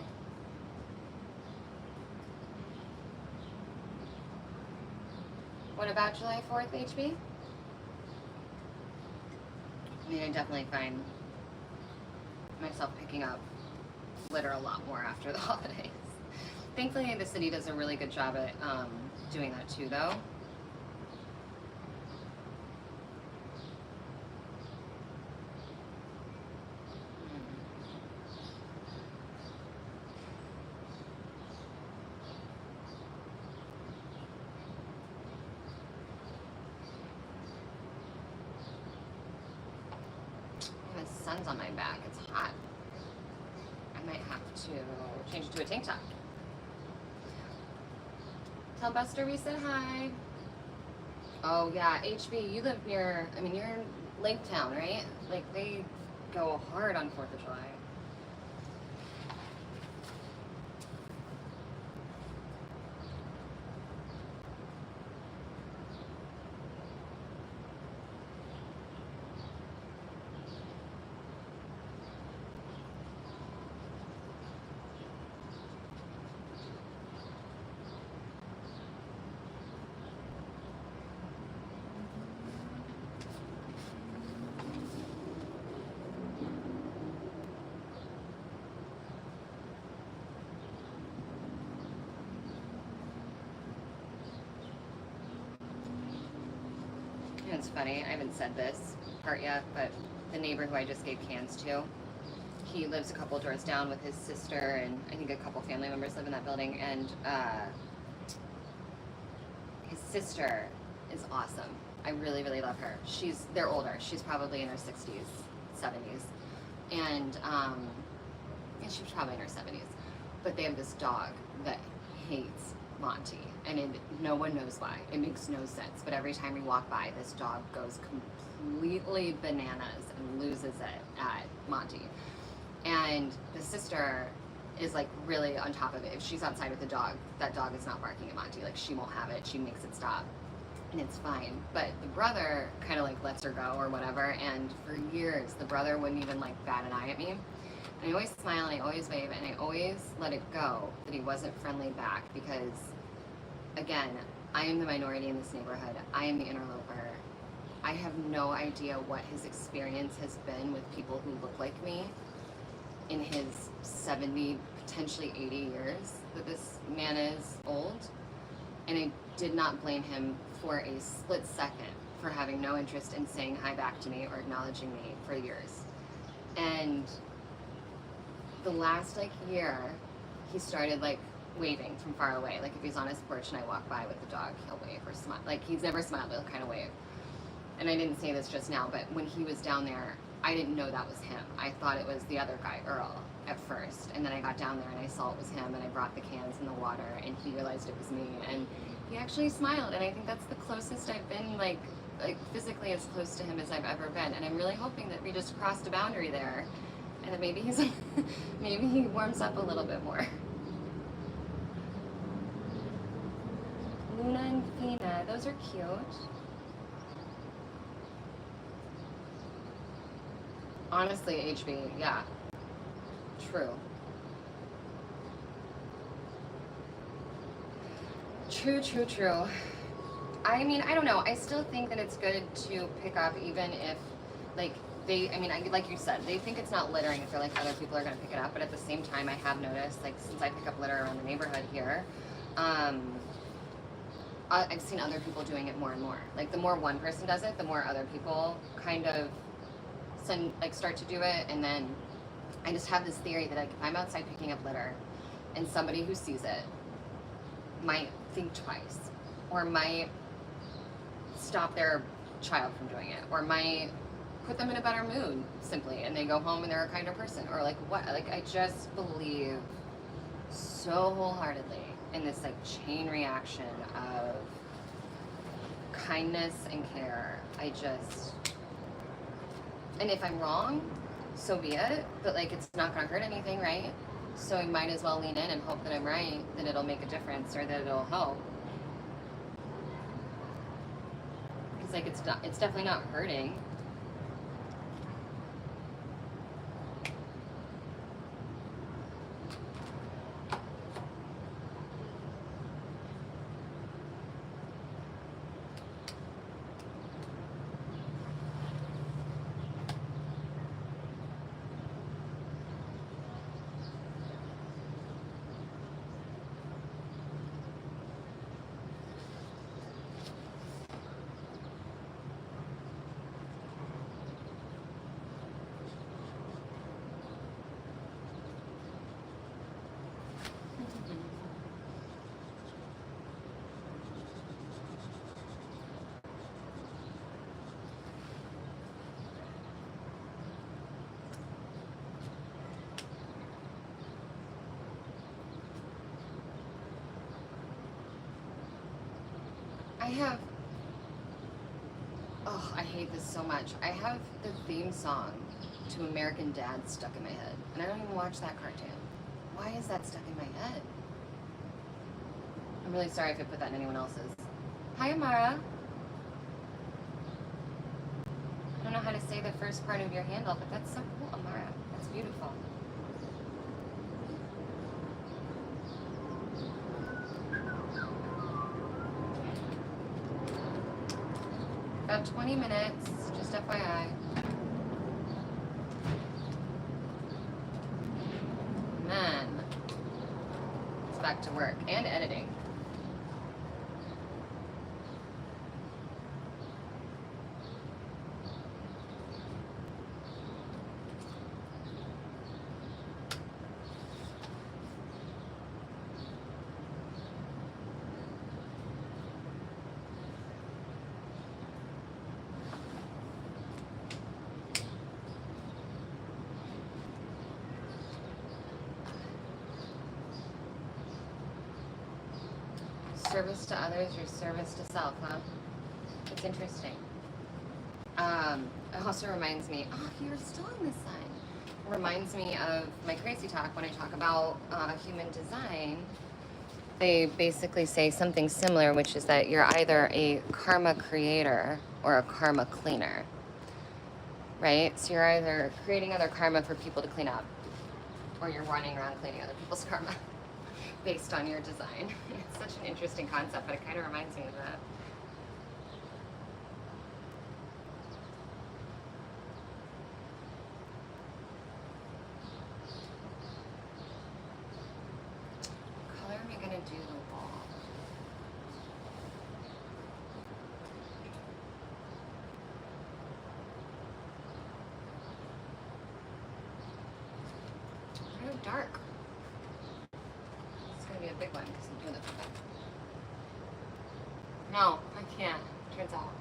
What about July 4th, HB? I mean, I definitely find myself picking up litter a lot more after the holidays. Thankfully, the city does a really good job at doing that too, though. The sun's on my back. It's hot. I might have to change it to a tank top. Tell Buster we said hi. Oh yeah, HB, you live near, I mean, you're in Lake Town, right? Like, they go hard on 4th of July. one's funny. I haven't said this part yet, but the neighbor who I just gave cans to, he lives a couple doors down with his sister, and I think a couple family members live in that building, and his sister is awesome. I really, really love her. They're older. She's probably in her 60s, 70s. And she was probably in her 70s. But they have this dog that hates Monty. And no one knows why. It makes no sense. But every time we walk by, this dog goes completely bananas and loses it at Monty. And the sister is like really on top of it. If she's outside with the dog, that dog is not barking at Monty. Like, she won't have it. She makes it stop. And it's fine. But the brother kind of like lets her go or whatever. And for years, the brother wouldn't even like bat an eye at me. And I always smile and I always wave and I always let it go that he wasn't friendly back, because again, I am the minority in this neighborhood. I am the interloper. I have no idea what his experience has been with people who look like me in his 70, potentially 80 years that this man is old. And I did not blame him for a split second for having no interest in saying hi back to me or acknowledging me for years. And the last like year, he started like waving from far away. Like if he's on his porch and I walk by with the dog, he'll wave or smile. Like he's never smiled, but he'll kind of wave. And I didn't say this just now, but when he was down there, I didn't know that was him. I thought it was the other guy, Earl, at first. And then I got down there and I saw it was him, and I brought the cans and the water, and he realized it was me. And he actually smiled, and I think that's the closest I've been, like physically as close to him as I've ever been. And I'm really hoping that we just crossed a boundary there, and that maybe maybe he warms up a little bit more. Luna and Fina, those are cute. Honestly, HB, yeah. True. True. I mean, I don't know. I still think that it's good to pick up, even if, like, like you said, they think it's not littering if they're like other people are going to pick it up. But at the same time, I have noticed, like, since I pick up litter around the neighborhood here, I've seen other people doing it more and more. Like, the more one person does it, the more other people kind of start to do it. And then I just have this theory that, like, if I'm outside picking up litter and somebody who sees it might think twice, or might stop their child from doing it, or might put them in a better mood simply, and they go home and they're a kinder person, or like what, like I just believe so wholeheartedly in this like chain reaction of kindness and care. And if I'm wrong, so be it, but like it's not gonna hurt anything, right? So I might as well lean in and hope that I'm right, that it'll make a difference, or that it'll help. Because like it's definitely not hurting. I hate this so much. I have the theme song to American Dad stuck in my head, and I don't even watch that cartoon. Why is that stuck in my head? I'm really sorry if I put that in anyone else's. Hi, Amara. I don't know how to say the first part of your handle, but that's so cool, Amara. That's beautiful. About 20 minutes, just FYI. Man, it's back to work and editing. Service to others or service to self, huh? It's interesting. It also reminds me, oh, you're still on this sign. Reminds me of my crazy talk when I talk about human design. They basically say something similar, which is that you're either a karma creator or a karma cleaner, right? So you're either creating other karma for people to clean up, or you're running around cleaning other people's karma based on your design. It's such an interesting concept, but it kind of reminds me of that. What color am I gonna do the wall? Really dark. It's gonna be a big one because I'm doing it. No, I can't. Turns out.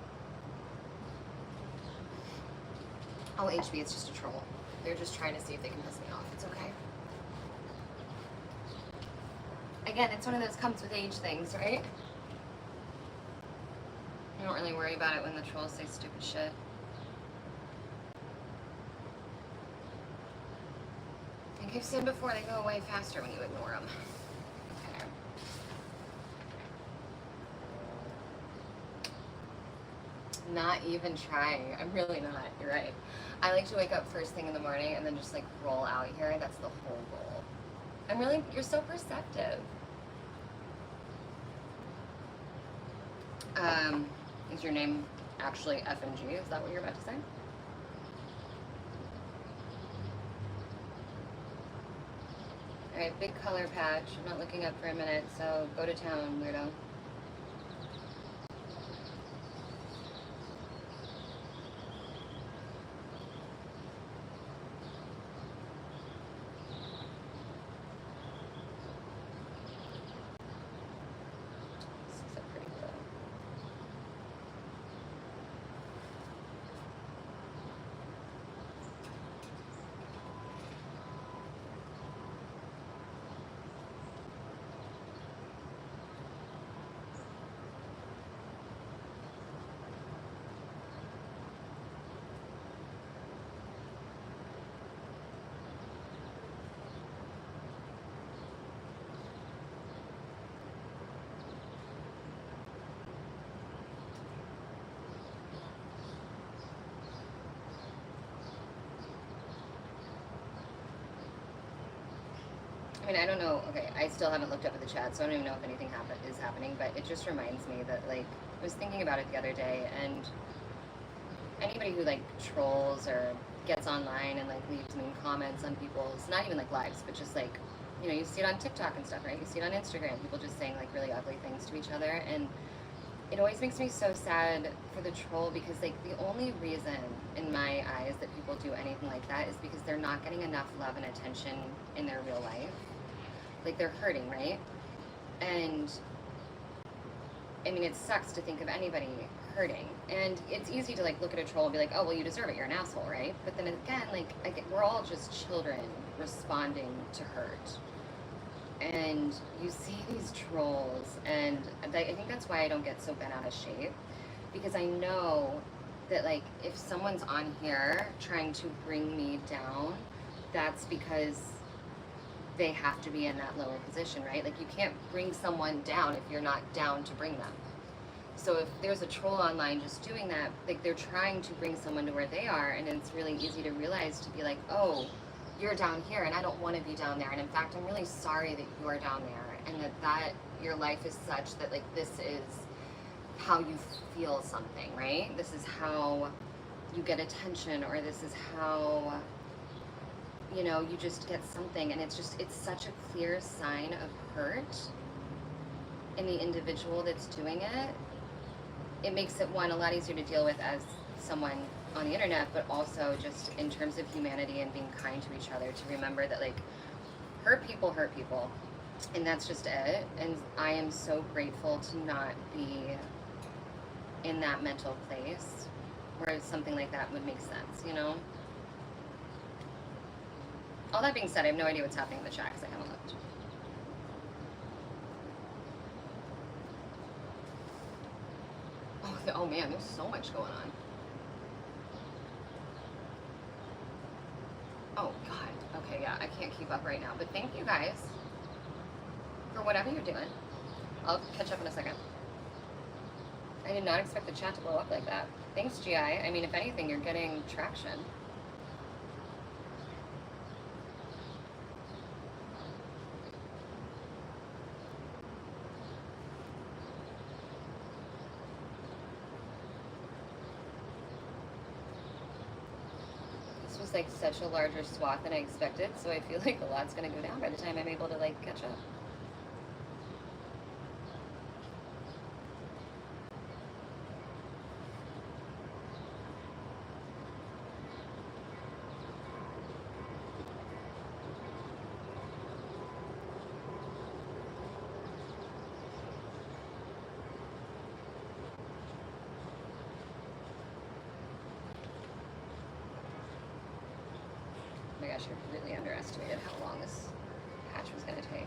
Oh, HB, it's just a troll. They're just trying to see if they can piss me off. It's okay. Again, it's one of those comes with age things, right? You don't really worry about it when the trolls say stupid shit. Like I've said before, they go away faster when you ignore them. Okay. Not even trying. I'm really not. You're right. I like to wake up first thing in the morning and then just like roll out here. That's the whole goal. I'm really, you're so perceptive. Is your name actually FNG? Is that what you're about to say? All right, big color patch. I'm not looking up for a minute, so go to town, weirdo. I mean, I don't know. Okay, I still haven't looked up at the chat, so I don't even know if anything is happening. But it just reminds me that, like, I was thinking about it the other day, and anybody who like trolls or gets online and like leaves mean comments on people's, not even like lives, but just like, you know, you see it on TikTok and stuff, right? You see it on Instagram, people just saying like really ugly things to each other, and it always makes me so sad for the troll because like the only reason in my eyes that people do anything like that is because they're not getting enough love and attention in their real life. Like they're hurting, right? And I mean, it sucks to think of anybody hurting, and it's easy to like look at a troll and be like, oh well, you deserve it, you're an asshole, right? But then again, like we're all just children responding to hurt, and you see these trolls, and I think that's why I don't get so bent out of shape, because I know that like if someone's on here trying to bring me down, that's because they have to be in that lower position, right? Like you can't bring someone down if you're not down to bring them. So if there's a troll online just doing that, like they're trying to bring someone to where they are, and it's really easy to realize to be like, oh, you're down here and I don't want to be down there, and in fact I'm really sorry that you're down there, and that your life is such that like this is how you feel something, right? This is how you get attention, or this is how, you know, you just get something, and it's such a clear sign of hurt in the individual that's doing it. It makes it, one, a lot easier to deal with as someone on the internet, but also just in terms of humanity and being kind to each other, to remember that like hurt people, and that's just it. And I am so grateful to not be in that mental place where something like that would make sense, you know? All that being said, I have no idea what's happening in the chat because I haven't looked. Oh man, there's so much going on. Oh God. Okay, yeah, I can't keep up right now. But thank you guys for whatever you're doing. I'll catch up in a second. I did not expect the chat to blow up like that. Thanks, GI. I mean, if anything, you're getting traction. This was like such a larger swath than I expected, so I feel like a lot's gonna go down by the time I'm able to like catch up. Oh my gosh, I really underestimated how long this patch was gonna take.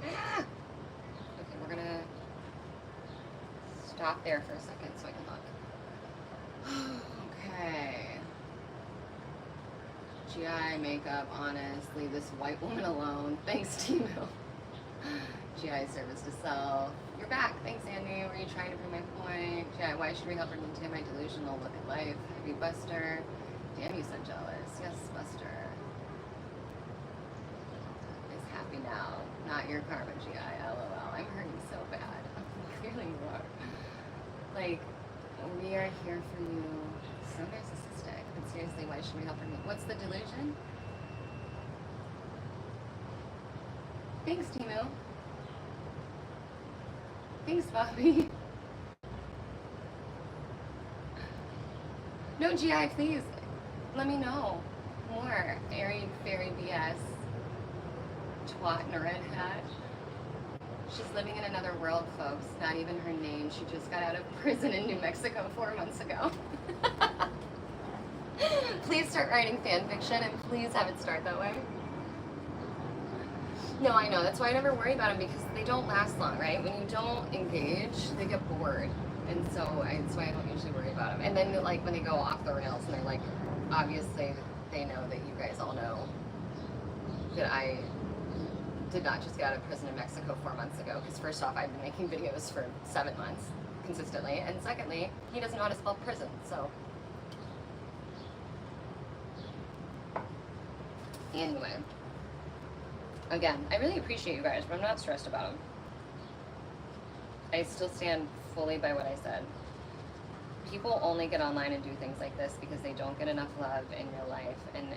Ah! Okay, we're gonna stop there for a second so I can look. Okay. GI makeup, honest, leave this white woman alone. Thanks, Timu. GI service to self. You're back. Thanks, Andy. Were you trying to prove my point? GI, why should we help her maintain my delusional look at life? Heavy Buster. Damn, you so jealous. Yes, Buster. Is happy now. Not your karma, GI. LOL. I'm hurting so bad. Clearly you are. Like, we are here for you. So narcissistic. But seriously, why should we help her? What's the delusion? Thanks, Timu. Thanks, Bobby. No, GI, please. Let me know more. Airy Fairy BS. Twat in a red hat. She's living in another world, folks. Not even her name. She just got out of prison in New Mexico 4 months ago. Please start writing fan fiction and please have it start that way. No, I know. That's why I never worry about them because they don't last long, right? When you don't engage, they get bored. And so that's why I don't usually worry about them. And then like when they go off the rails and they're like, obviously they know that you guys all know that I did not just get out of prison in Mexico 4 months ago. Because first off, I've been making videos for 7 months consistently. And secondly, he doesn't know how to spell prison, so. Anyway. Again, I really appreciate you guys, but I'm not stressed about them. I still stand fully by what I said. People only get online and do things like this because they don't get enough love in real life, and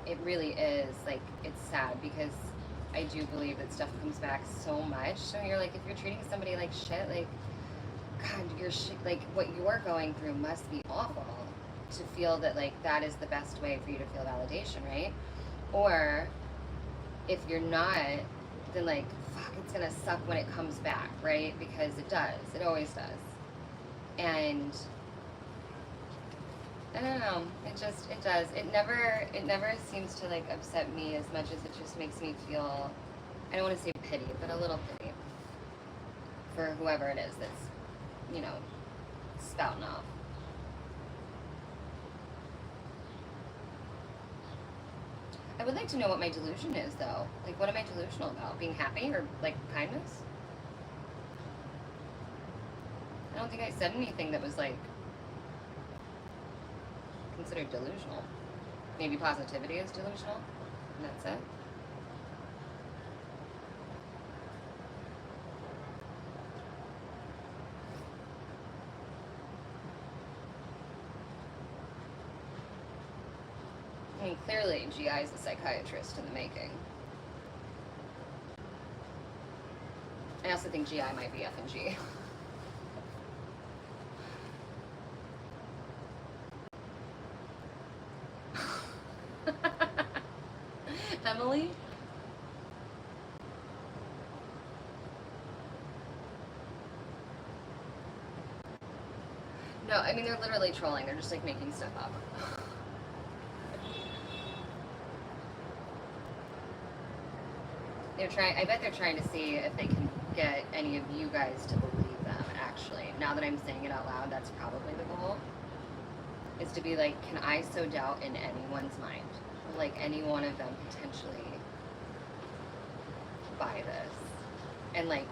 it really is, like, it's sad because I do believe that stuff comes back so much. So you're like, if you're treating somebody like shit, like, God, like, what you're going through must be awful to feel that, like, that is the best way for you to feel validation, right? Or if you're not, then like, fuck, it's gonna suck when it comes back, right? Because it does. It always does. And I don't know. It does. It never seems to like upset me as much as it just makes me feel, I don't want to say pity, but a little pity for whoever it is that's, you know, spouting off. I would like to know what my delusion is, though. Like, what am I delusional about? Being happy or, like, kindness? I don't think I said anything that was, like, considered delusional. Maybe positivity is delusional, and that's it. I mean, clearly, GI is a psychiatrist in the making. I also think GI might be F and G. Emily? No, I mean, they're literally trolling. They're just, like, making stuff up. I bet they're trying to see if they can get any of you guys to believe them, actually. Now that I'm saying it out loud, that's probably the goal. Is to be like, can I sow doubt in anyone's mind? Like, any one of them potentially buy this? And, like,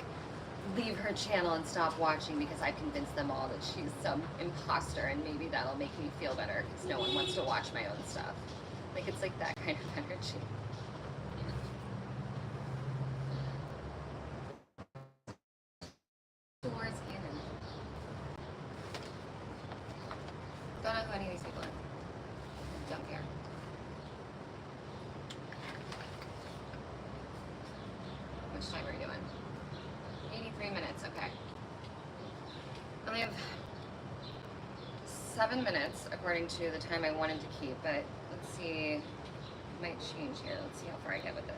leave her channel and stop watching because I've convinced them all that she's some imposter, and maybe that'll make me feel better because no one wants to watch my own stuff. Like, it's like that kind of energy. Towards Cannon. Don't know who any of these people are. Don't care. Which time are you doing? 83 minutes, okay. I only have 7 minutes according to the time I wanted to keep, but let's see. It might change here. Let's see how far I get with this.